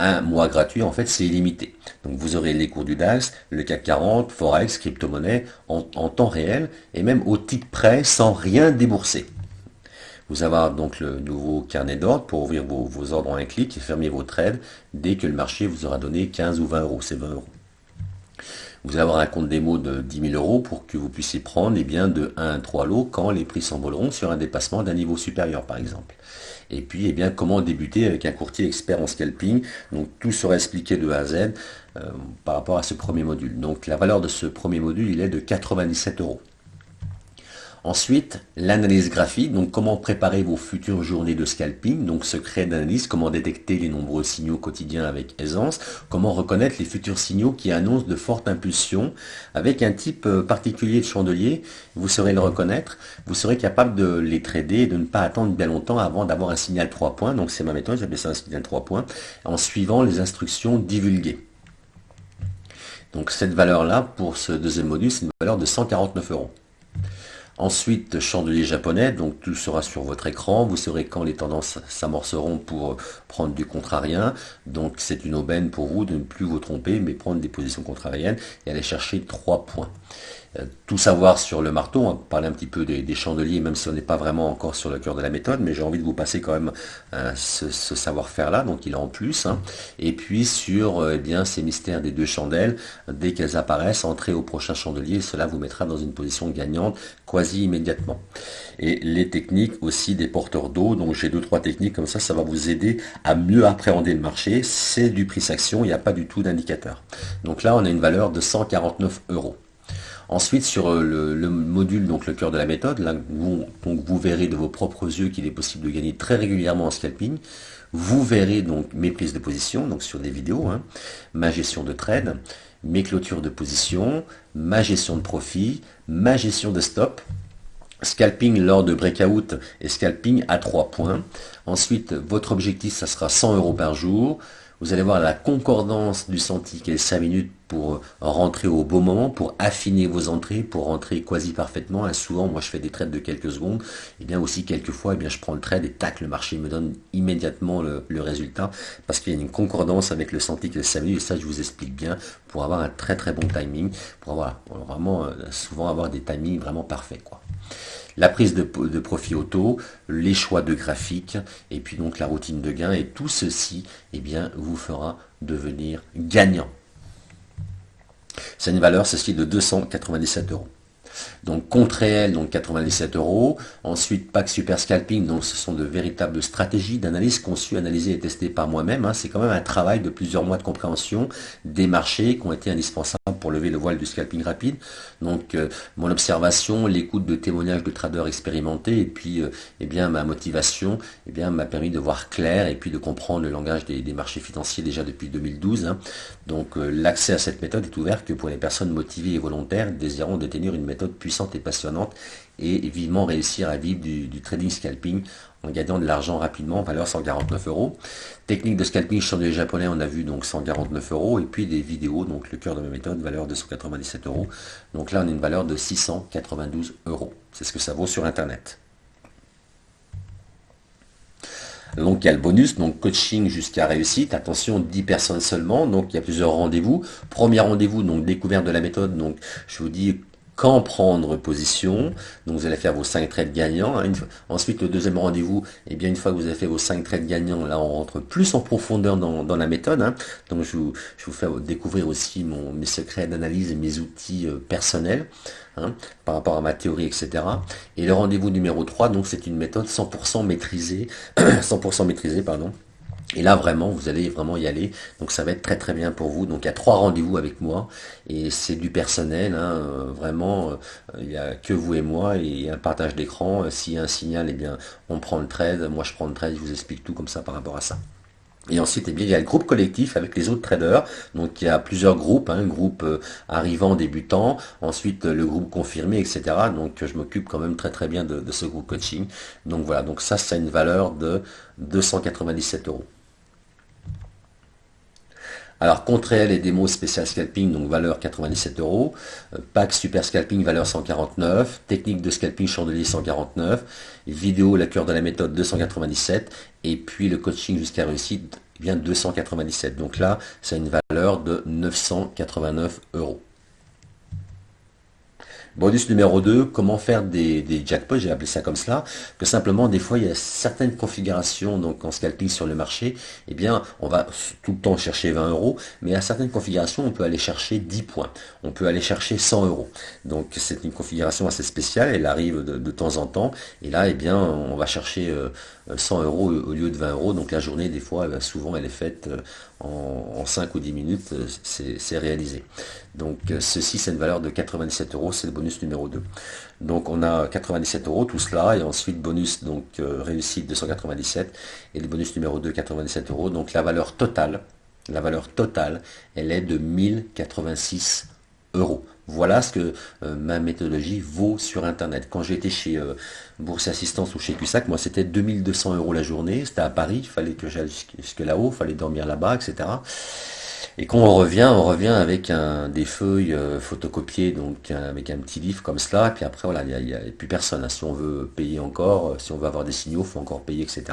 un mois gratuit. En fait, c'est illimité. Donc vous aurez les cours du DAX, le CAC 40, Forex, crypto-monnaie en temps réel et même au titre près sans rien débourser. Vous avez donc le nouveau carnet d'ordre pour ouvrir vos ordres en un clic et fermer vos trades dès que le marché vous aura donné 15 ou 20 euros. C'est 20 euros. Vous allez avoir un compte démo de 10 000 euros pour que vous puissiez prendre de 1 à 3 lots quand les prix s'envoleront sur un dépassement d'un niveau supérieur par exemple. Et puis comment débuter avec un courtier expert en scalping. Donc tout sera expliqué de A à Z par rapport à ce premier module. Donc la valeur de ce premier module il est de 97 euros. Ensuite, l'analyse graphique, donc comment préparer vos futures journées de scalping, donc secret d'analyse, comment détecter les nombreux signaux quotidiens avec aisance, comment reconnaître les futurs signaux qui annoncent de fortes impulsions avec un type particulier de chandelier, vous saurez le reconnaître, vous serez capable de les trader et de ne pas attendre bien longtemps avant d'avoir un signal 3 points, donc c'est ma méthode, j'appelle ça un signal 3 points, en suivant les instructions divulguées. Donc cette valeur-là, pour ce deuxième module, c'est une valeur de 149 euros. Ensuite, chandelier japonais, donc tout sera sur votre écran. Vous saurez quand les tendances s'amorceront pour prendre du contrarien. Donc c'est une aubaine pour vous de ne plus vous tromper, mais prendre des positions contrariennes et aller chercher 3 points. Tout savoir sur le marteau, on va parler un petit peu des chandeliers, même si on n'est pas vraiment encore sur le cœur de la méthode, mais j'ai envie de vous passer quand même ce savoir-faire là, donc il est en plus. Et puis sur ces mystères des deux chandelles, dès qu'elles apparaissent, entrez au prochain chandelier, cela vous mettra dans une position gagnante quasi immédiatement. Et les techniques aussi des porteurs d'eau, donc j'ai 2-3 techniques comme ça va vous aider à mieux appréhender le marché. C'est du prix-action, il n'y a pas du tout d'indicateur. Donc là on a une valeur de 149 euros. Ensuite, sur le module, donc le cœur de la méthode, là, vous verrez de vos propres yeux qu'il est possible de gagner très régulièrement en scalping. Vous verrez donc mes prises de position, donc sur des vidéos, ma gestion de trade, mes clôtures de position, ma gestion de profit, ma gestion de stop, scalping lors de breakout et scalping à 3 points. Ensuite, votre objectif, ça sera 100 euros par jour. Vous allez voir la concordance du senti qui est 5 minutes pour rentrer au bon moment, pour affiner vos entrées, pour rentrer quasi parfaitement. Et souvent, moi, je fais des trades de quelques secondes. Et bien aussi, quelquefois, je prends le trade et tac, le marché me donne immédiatement le résultat parce qu'il y a une concordance avec le senti qui est 5 minutes. Et ça, je vous explique bien pour avoir un très très bon timing, pour vraiment souvent avoir des timings vraiment parfaits, quoi. La prise de profit auto, les choix de graphique, et puis donc la routine de gain, et tout ceci, vous fera devenir gagnant. C'est une valeur, ceci de 297 euros. Donc compte réel, donc 97 euros. Ensuite, pack super scalping, donc ce sont de véritables stratégies d'analyse conçues, analysées et testées par moi-même. C'est quand même un travail de plusieurs mois de compréhension des marchés qui ont été indispensables pour lever le voile du scalping rapide. Donc mon observation, l'écoute de témoignages de traders expérimentés et puis ma motivation m'a permis de voir clair et puis de comprendre le langage des marchés financiers déjà depuis 2012. Donc l'accès à cette méthode est ouvert que pour les personnes motivées et volontaires désirant détenir une méthode puissante et passionnante et vivement réussir à vivre du trading scalping en gagnant de l'argent rapidement, valeur 149 euros. Technique de scalping chandelier japonais, on a vu donc 149 euros. Et puis des vidéos, donc le cœur de ma méthode, valeur de 197 euros. Donc là, on a une valeur de 692 euros. C'est ce que ça vaut sur Internet. Donc il y a le bonus, donc coaching jusqu'à réussite, attention 10 personnes seulement, donc il y a plusieurs rendez-vous. Premier rendez-vous, donc découverte de la méthode, donc je vous dis quand prendre position, donc vous allez faire vos 5 trades gagnants. Ensuite le deuxième rendez-vous, une fois que vous avez fait vos 5 trades gagnants, là on rentre plus en profondeur dans la méthode. Donc je vous fais découvrir aussi mes secrets d'analyse et mes outils personnels. Par rapport à ma théorie, etc. Et le rendez-vous numéro 3, donc c'est une méthode 100% maîtrisée, 100% maîtrisée, pardon. Et là vraiment, vous allez vraiment y aller. Donc ça va être très très bien pour vous. Donc il y a 3 rendez-vous avec moi et c'est du personnel. Vraiment, il n'y a que vous et moi et un partage d'écran. S'il y a un signal, on prend le trade. Moi je prends le trade. Je vous explique tout comme ça par rapport à ça. Et ensuite, eh bien, il y a le groupe collectif avec les autres traders. Donc, il y a plusieurs groupes, hein, groupe arrivant, débutant, ensuite le groupe confirmé, etc. Donc, je m'occupe quand même très très bien de ce groupe coaching. Donc voilà, donc ça a une valeur de 297 euros. Alors, contre réel et démo spécial scalping, donc valeur 97 euros. Pack super scalping, valeur 149. Technique de scalping chandelier 149. Vidéo, la cure de la méthode 297. Et puis le coaching jusqu'à réussite, eh bien 297. Donc là, c'est une valeur de 989 euros. Bonus numéro 2, comment faire des jackpots, j'ai appelé ça comme cela, que simplement des fois il y a certaines configurations, donc en scalping sur le marché, eh bien on va tout le temps chercher 20 euros, mais à certaines configurations on peut aller chercher 10 points, on peut aller chercher 100 euros. Donc c'est une configuration assez spéciale, elle arrive de temps en temps, et là eh bien on va chercher 100 euros au lieu de 20 euros, donc la journée des fois souvent elle est faite en 5 ou 10 minutes, c'est réalisé. Donc ceci c'est une valeur de 97 euros, c'est le bonus numéro 2. Donc on a 97 euros tout cela, et ensuite bonus donc réussite 297, et le bonus numéro 2 97 euros. Donc la valeur totale, elle est de 1086 euros. Voilà ce que ma méthodologie vaut sur internet. Quand j'ai été chez Bourse Assistance ou chez Cusack, moi c'était 2200 euros la journée, c'était à Paris, il fallait que j'aille jusque là-haut, il fallait dormir là-bas, etc. Et quand on revient avec des feuilles photocopiées, donc avec un petit livre comme cela, et puis après voilà, il n'y a plus personne, hein. Si on veut payer encore, si on veut avoir des signaux, il faut encore payer, etc.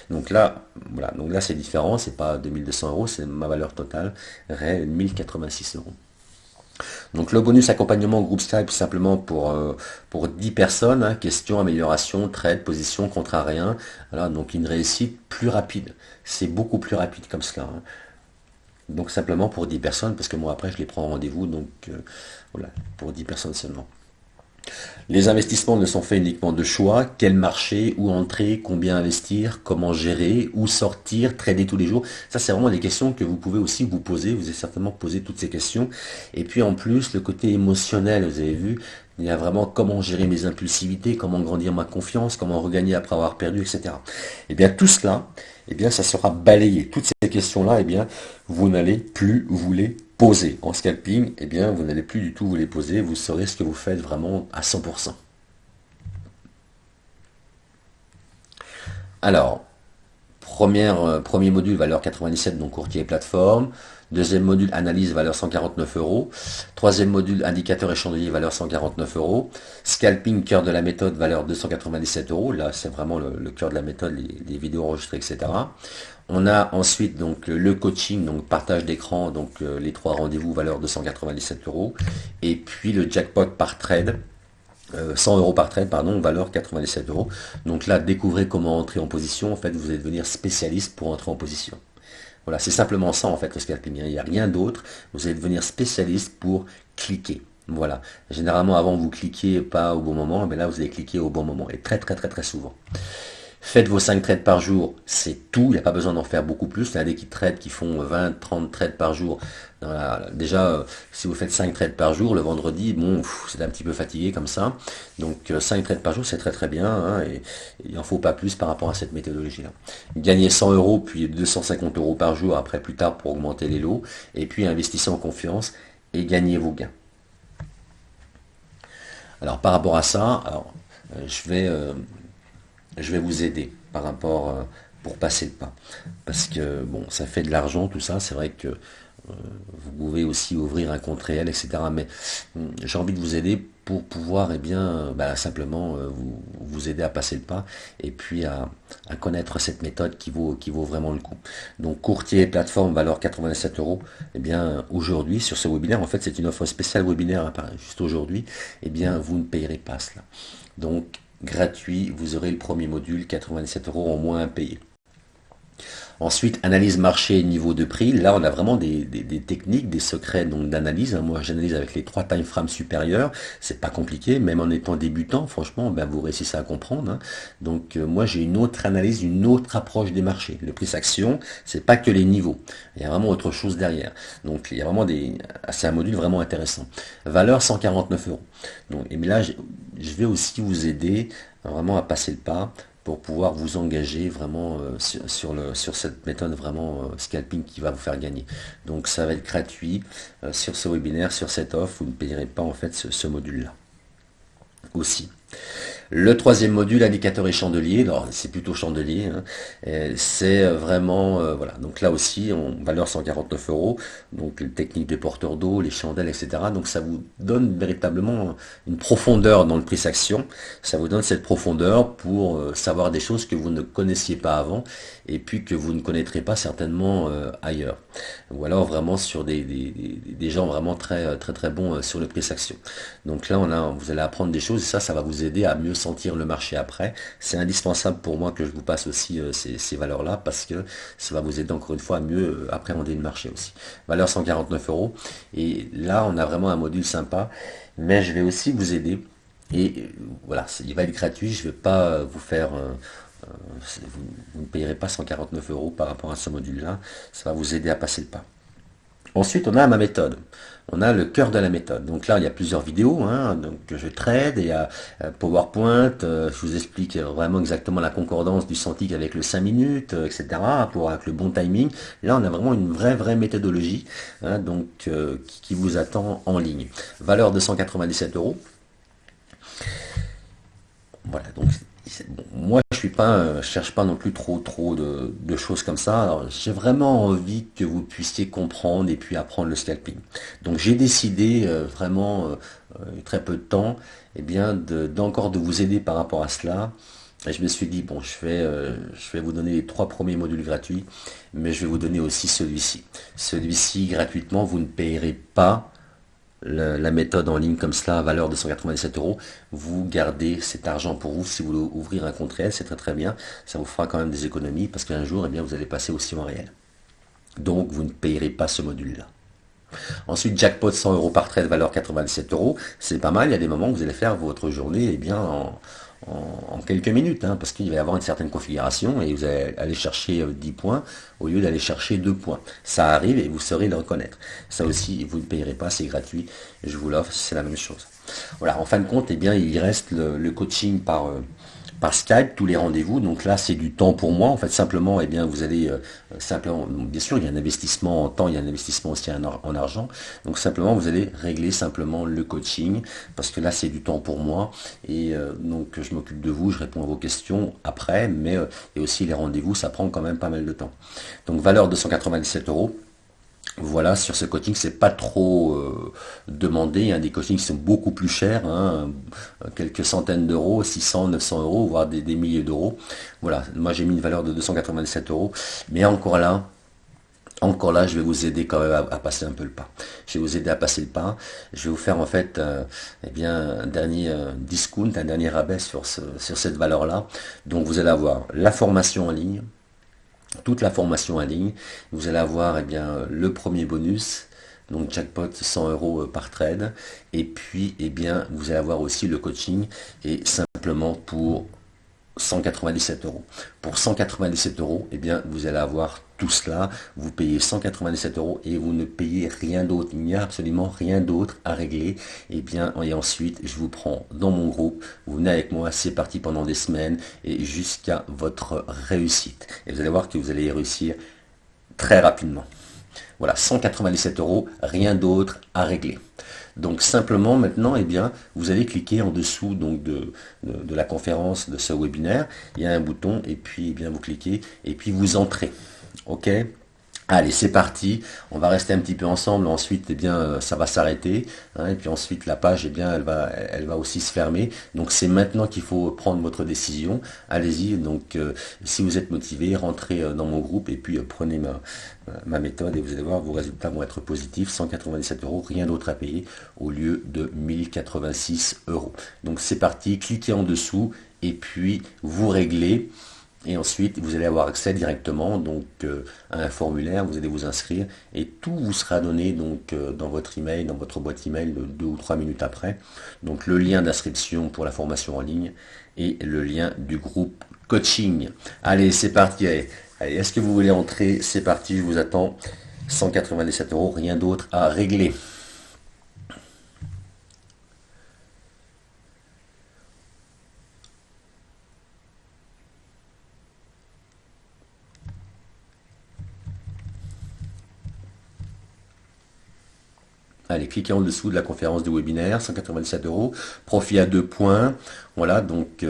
Donc là, voilà, donc là c'est différent, c'est pas 2200 euros, c'est ma valeur totale, 1086 euros. Donc le bonus accompagnement groupe Skype simplement pour 10 personnes, hein, question, amélioration, trade, position, contrat rien. Voilà, donc une réussite plus rapide. C'est beaucoup plus rapide comme cela, hein. Donc simplement pour 10 personnes, parce que moi après je les prends en rendez-vous, donc voilà, pour 10 personnes seulement. Les investissements ne sont faits uniquement de choix, quel marché, où entrer, combien investir, comment gérer, où sortir, trader tous les jours. Ça c'est vraiment des questions que vous pouvez aussi vous poser, vous avez certainement posé toutes ces questions. Et puis en plus le côté émotionnel, vous avez vu, il y a vraiment comment gérer mes impulsivités, comment grandir ma confiance, comment regagner après avoir perdu, etc. Et bien tout cela, eh bien ça sera balayé. Toutes ces questions-là, eh bien vous n'allez plus vous les poser. En scalping, eh bien vous n'allez plus du tout vous les poser, vous saurez ce que vous faites vraiment à 100%. Alors, premier module, valeur 97, donc courtier et plateforme. Deuxième module, analyse, valeur 149 euros. Troisième module, indicateur et chandelier, valeur 149 euros. Scalping, cœur de la méthode, valeur 297 euros. Là, c'est vraiment le cœur de la méthode, les vidéos enregistrées, etc. On a ensuite donc le coaching, donc partage d'écran, donc les 3 rendez-vous, valeur 297 euros. Et puis le jackpot par trade. 100 euros par trade, pardon, valeur 97 euros. Donc là, découvrez comment entrer en position. En fait, vous allez devenir spécialiste pour entrer en position. Voilà, c'est simplement ça en fait le scalping. Il n'y a rien d'autre. Vous allez devenir spécialiste pour cliquer. Voilà. Généralement, avant, vous cliquez pas au bon moment, mais là, vous allez cliquer au bon moment. Et très, très, très, très souvent. Faites vos 5 trades par jour, c'est tout, il n'y a pas besoin d'en faire beaucoup plus. Il y a des trades qui font 20, 30 trades par jour. Voilà. Déjà, si vous faites 5 trades par jour, le vendredi, bon, c'est un petit peu fatigué comme ça. Donc 5 trades par jour, c'est très très bien, hein, et il n'en faut pas plus par rapport à cette méthodologie-là. Gagnez 100 euros, puis 250 euros par jour, après plus tard pour augmenter les lots, et puis investissez en confiance et gagnez vos gains. Alors par rapport à ça, alors, je vais vous aider par rapport pour passer le pas. Parce que bon, ça fait de l'argent, tout ça, c'est vrai que vous pouvez aussi ouvrir un compte réel, etc. Mais j'ai envie de vous aider pour pouvoir simplement vous aider à passer le pas et puis à connaître cette méthode qui vaut vraiment le coup. Donc courtier plateforme valeur 87 euros. Eh bien aujourd'hui sur ce webinaire, en fait c'est une offre spéciale webinaire, juste aujourd'hui, eh bien vous ne payerez pas cela. Donc gratuit, vous aurez le premier module, 97 euros en moins à payer. Ensuite, analyse marché et niveau de prix. Là, on a vraiment des techniques, des secrets donc d'analyse. Moi, j'analyse avec les 3 time frames supérieurs. C'est pas compliqué, même en étant débutant, franchement, vous réussissez à comprendre, hein. Donc, moi, j'ai une autre analyse, une autre approche des marchés. Le prix action, c'est pas que les niveaux. Il y a vraiment autre chose derrière. Donc, il y a vraiment c'est un module vraiment intéressant. Valeur 149 euros. Donc, et là, je vais aussi vous aider vraiment à passer le pas pour pouvoir vous engager vraiment sur cette méthode vraiment scalping qui va vous faire gagner. Donc ça va être gratuit sur ce webinaire, sur cette offre, vous ne payerez pas en fait ce module-là aussi. Le troisième module, indicateur et chandelier, alors c'est plutôt chandelier, hein, c'est vraiment, voilà, donc là aussi, valeur 149 euros, donc les techniques de porteur d'eau, les chandelles, etc. Donc ça vous donne véritablement une profondeur dans le prix action, ça vous donne cette profondeur pour savoir des choses que vous ne connaissiez pas avant, et puis que vous ne connaîtrez pas certainement ailleurs. Ou alors vraiment sur des gens vraiment très très très bons sur le prix action. Donc là, vous allez apprendre des choses, et ça va vous aider à mieux sentir le marché après. C'est indispensable pour moi que je vous passe aussi ces valeurs-là, parce que ça va vous aider encore une fois à mieux appréhender le marché aussi. Valeur 149 euros. Et là, on a vraiment un module sympa, mais je vais aussi vous aider. Et voilà, il va être gratuit, je ne vais pas vous faire... vous ne payerez pas 149 euros par rapport à ce module-là. Ça va vous aider à passer le pas. Ensuite, on a ma méthode. On a le cœur de la méthode. Donc là, il y a plusieurs vidéos donc, que je trade. Il y a PowerPoint. Je vous explique vraiment exactement la concordance du Santic avec le 5 minutes, etc. Avec le bon timing. Là, on a vraiment une vraie méthodologie donc, qui vous attend en ligne. Valeur de 197 euros. Voilà, donc bon, moi je cherche pas non plus trop de choses comme ça. Alors, j'ai vraiment envie que vous puissiez comprendre et puis apprendre le scalping. Donc j'ai décidé vraiment très peu de temps, d'encore de vous aider par rapport à cela. Et je me suis dit bon, je vais vous donner les 3 premiers modules gratuits, mais je vais vous donner aussi celui-ci. Celui-ci gratuitement, vous ne payerez pas la méthode en ligne comme cela à valeur de 197 euros, vous gardez cet argent pour vous. Si vous voulez ouvrir un compte réel, c'est très bien, ça vous fera quand même des économies, parce qu'un jour, vous allez passer aussi en réel. Donc, vous ne payerez pas ce module-là. Ensuite, jackpot 100 euros par trade, valeur 97 euros, c'est pas mal. Il y a des moments où vous allez faire votre journée en quelques minutes, parce qu'il va y avoir une certaine configuration et vous allez aller chercher 10 points au lieu d'aller chercher 2 points. Ça arrive et vous saurez le reconnaître. Ça aussi, vous ne payerez pas, c'est gratuit. Je vous l'offre, c'est la même chose. Voilà, en fin de compte, il reste le coaching par Skype, tous les rendez-vous. Donc là, c'est du temps pour moi. En fait, simplement, vous allez simplement, bien sûr, il y a un investissement en temps, il y a un investissement aussi en argent. Donc simplement, vous allez régler simplement le coaching, parce que là, c'est du temps pour moi. Et donc, je m'occupe de vous, je réponds à vos questions après, mais et aussi les rendez-vous, ça prend quand même pas mal de temps. Donc, valeur de 197 euros. Voilà, sur ce coaching, c'est pas trop demandé. Il y a des coachings qui sont beaucoup plus chers, quelques centaines d'euros, 600, 900 euros, voire des milliers d'euros. Voilà, moi j'ai mis une valeur de 297 euros. Mais encore là, je vais vous aider quand même à passer un peu le pas. Je vais vous aider à passer le pas. Je vais vous faire en fait un dernier discount, un dernier rabais sur cette valeur-là. Donc vous allez avoir la formation en ligne, toute la formation en ligne. Vous allez avoir le premier bonus, donc jackpot 100 euros par trade, et puis vous allez avoir aussi le coaching, et simplement pour 197 euros. Pour 197 euros, vous allez avoir tout cela. Vous payez 197 euros et vous ne payez rien d'autre. Il n'y a absolument rien d'autre à régler. Et ensuite, je vous prends dans mon groupe. Vous venez avec moi. C'est parti pendant des semaines et jusqu'à votre réussite. Et vous allez voir que vous allez réussir très rapidement. Voilà, 197 euros, rien d'autre à régler. Donc simplement maintenant, vous allez cliquer en dessous donc de la conférence de ce webinaire. Il y a un bouton et puis vous cliquez et puis vous entrez. Ok ? Allez, c'est parti. On va rester un petit peu ensemble. Ensuite, ça va s'arrêter. Et puis ensuite, la page, elle va aussi se fermer. Donc, c'est maintenant qu'il faut prendre votre décision. Allez-y. Donc, si vous êtes motivé, rentrez dans mon groupe et puis prenez ma méthode et vous allez voir, vos résultats vont être positifs. 197 euros, rien d'autre à payer au lieu de 1086 euros. Donc, c'est parti. Cliquez en dessous et puis vous réglez. Et ensuite, vous allez avoir accès directement à un formulaire, vous allez vous inscrire et tout vous sera donné dans votre email, dans votre boîte email 2 ou 3 minutes après. Donc le lien d'inscription pour la formation en ligne et le lien du groupe coaching. Allez, c'est parti. Allez, est-ce que vous voulez entrer? C'est parti, je vous attends. 197 euros, rien d'autre à régler. Allez, cliquez en dessous de la conférence du webinaire, 197 euros, profit à 2 points. Voilà, donc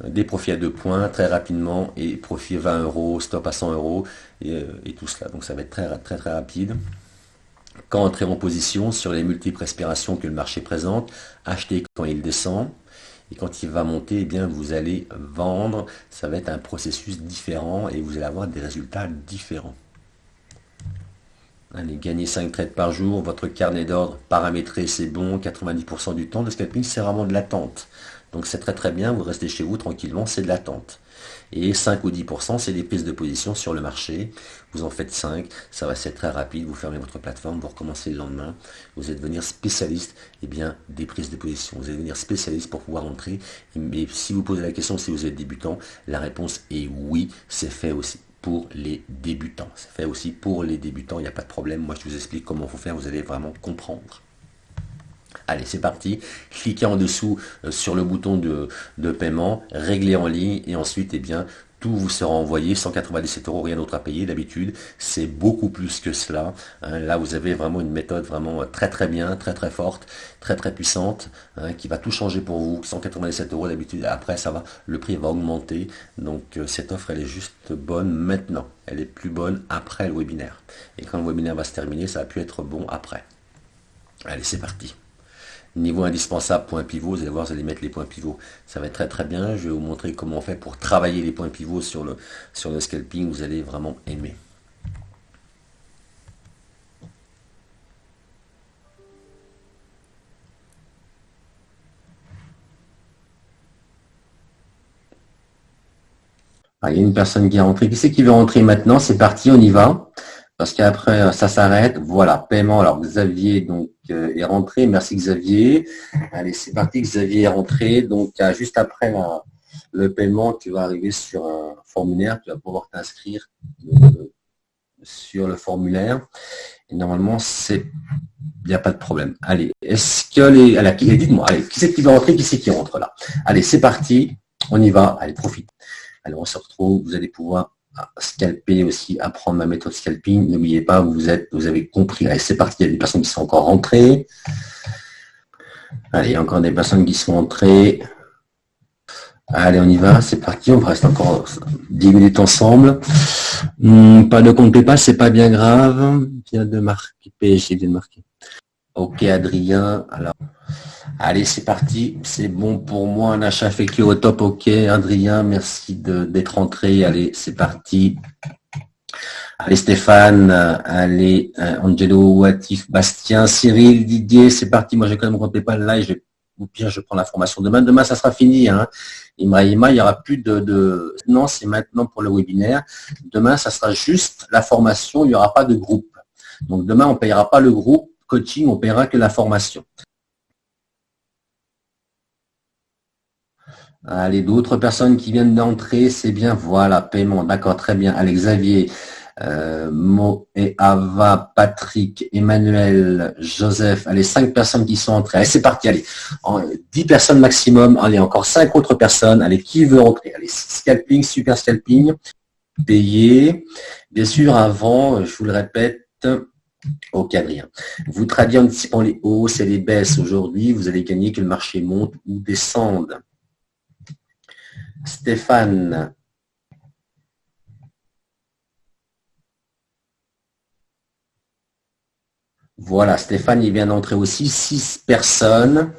des profits à 2 points très rapidement et profit à 20 euros, stop à 100 euros et tout cela. Donc ça va être très très très rapide. Quand entrer en position sur les multiples respirations que le marché présente, acheter quand il descend. Et quand il va monter, eh bien, vous allez vendre. Ça va être un processus différent et vous allez avoir des résultats différents. Allez, gagner 5 trades par jour, votre carnet d'ordre paramétré, c'est bon, 90% du temps. Le scalping, c'est vraiment de l'attente. Donc c'est très très bien, vous restez chez vous tranquillement, c'est de l'attente. Et 5 ou 10%, c'est des prises de position sur le marché. Vous en faites 5, ça va être très rapide, vous fermez votre plateforme, vous recommencez le lendemain. Vous allez devenir spécialiste bien, des prises de position. Vous allez devenir spécialiste pour pouvoir entrer. Mais si vous posez la question si vous êtes débutant, la réponse est oui, c'est fait aussi pour les débutants. C'est fait aussi pour les débutants, il n'y a pas de problème. Moi, je vous explique comment vous faire, vous allez vraiment comprendre. Allez, c'est parti. Cliquez en dessous sur le bouton de paiement, régler en ligne et ensuite, tout vous sera envoyé, 197 euros, rien d'autre à payer. D'habitude, c'est beaucoup plus que cela. Là, vous avez vraiment une méthode vraiment très très bien, très très forte, très très puissante, qui va tout changer pour vous. 197 euros d'habitude. Après, ça va, le prix va augmenter. Donc, cette offre, elle est juste bonne maintenant. Elle est plus bonne après le webinaire. Et quand le webinaire va se terminer, ça va plus être bon après. Allez, c'est parti. Niveau indispensable, point pivot, vous allez voir, vous allez mettre les points pivots. Ça va être très très bien. Je vais vous montrer comment on fait pour travailler les points pivots sur le scalping. Vous allez vraiment aimer. Ah, il y a une personne qui est rentrée. Qui c'est qui veut rentrer maintenant? C'est parti, on y va. Parce qu'après, ça s'arrête. Voilà, paiement. Alors, Xavier donc est rentré. Merci Xavier. Allez, c'est parti. Xavier est rentré. Donc, juste après le paiement, tu vas arriver sur un formulaire. Tu vas pouvoir t'inscrire sur le formulaire. Et normalement, il n'y a pas de problème. Allez, est-ce que dites-moi, allez, qui c'est qui va rentrer? Qui c'est qui rentre là? Allez, c'est parti. On y va. Allez, profite. Alors, on se retrouve. Vous allez pouvoir scalper aussi, apprendre ma méthode scalping. N'oubliez pas, vous avez compris. Allez, c'est parti, il y a des personnes qui sont encore rentrées. Allez, il y a encore des personnes qui sont rentrées. Allez, on y va, c'est parti, on reste encore 10 minutes ensemble. Pas de compte PayPal, c'est pas bien grave. Vient de marquer, PSG vient de marquer. Ok, Adrien, alors. Allez, c'est parti, c'est bon pour moi, un achat effectué au top, ok, Adrien, merci d'être entré, allez, c'est parti. Allez Stéphane, allez Angelo, Watif, Bastien, Cyril, Didier, c'est parti, moi j'ai quand même compté pas le live, ou pire je prends l'information demain ça sera fini, hein. Ibrahima, il n'y aura plus non, c'est maintenant pour le webinaire, demain ça sera juste la formation, il n'y aura pas de groupe. Donc demain on ne payera pas le groupe coaching, on payera que la formation. Allez, d'autres personnes qui viennent d'entrer, c'est bien, voilà, paiement, d'accord, très bien. Allez, Xavier, Mo et Ava, Patrick, Emmanuel, Joseph, allez, 5 personnes qui sont entrées. Allez, c'est parti, allez, 10 personnes maximum, allez, encore 5 autres personnes, allez, qui veut rentrer? Allez, scalping, super scalping, payer. Bien sûr, avant, je vous le répète, ok, Adrien. Vous tradiez en anticipant les hausses et les baisses aujourd'hui, vous allez gagner que le marché monte ou descende. Stéphane. Voilà, Stéphane, il vient d'entrer aussi. 6 personnes.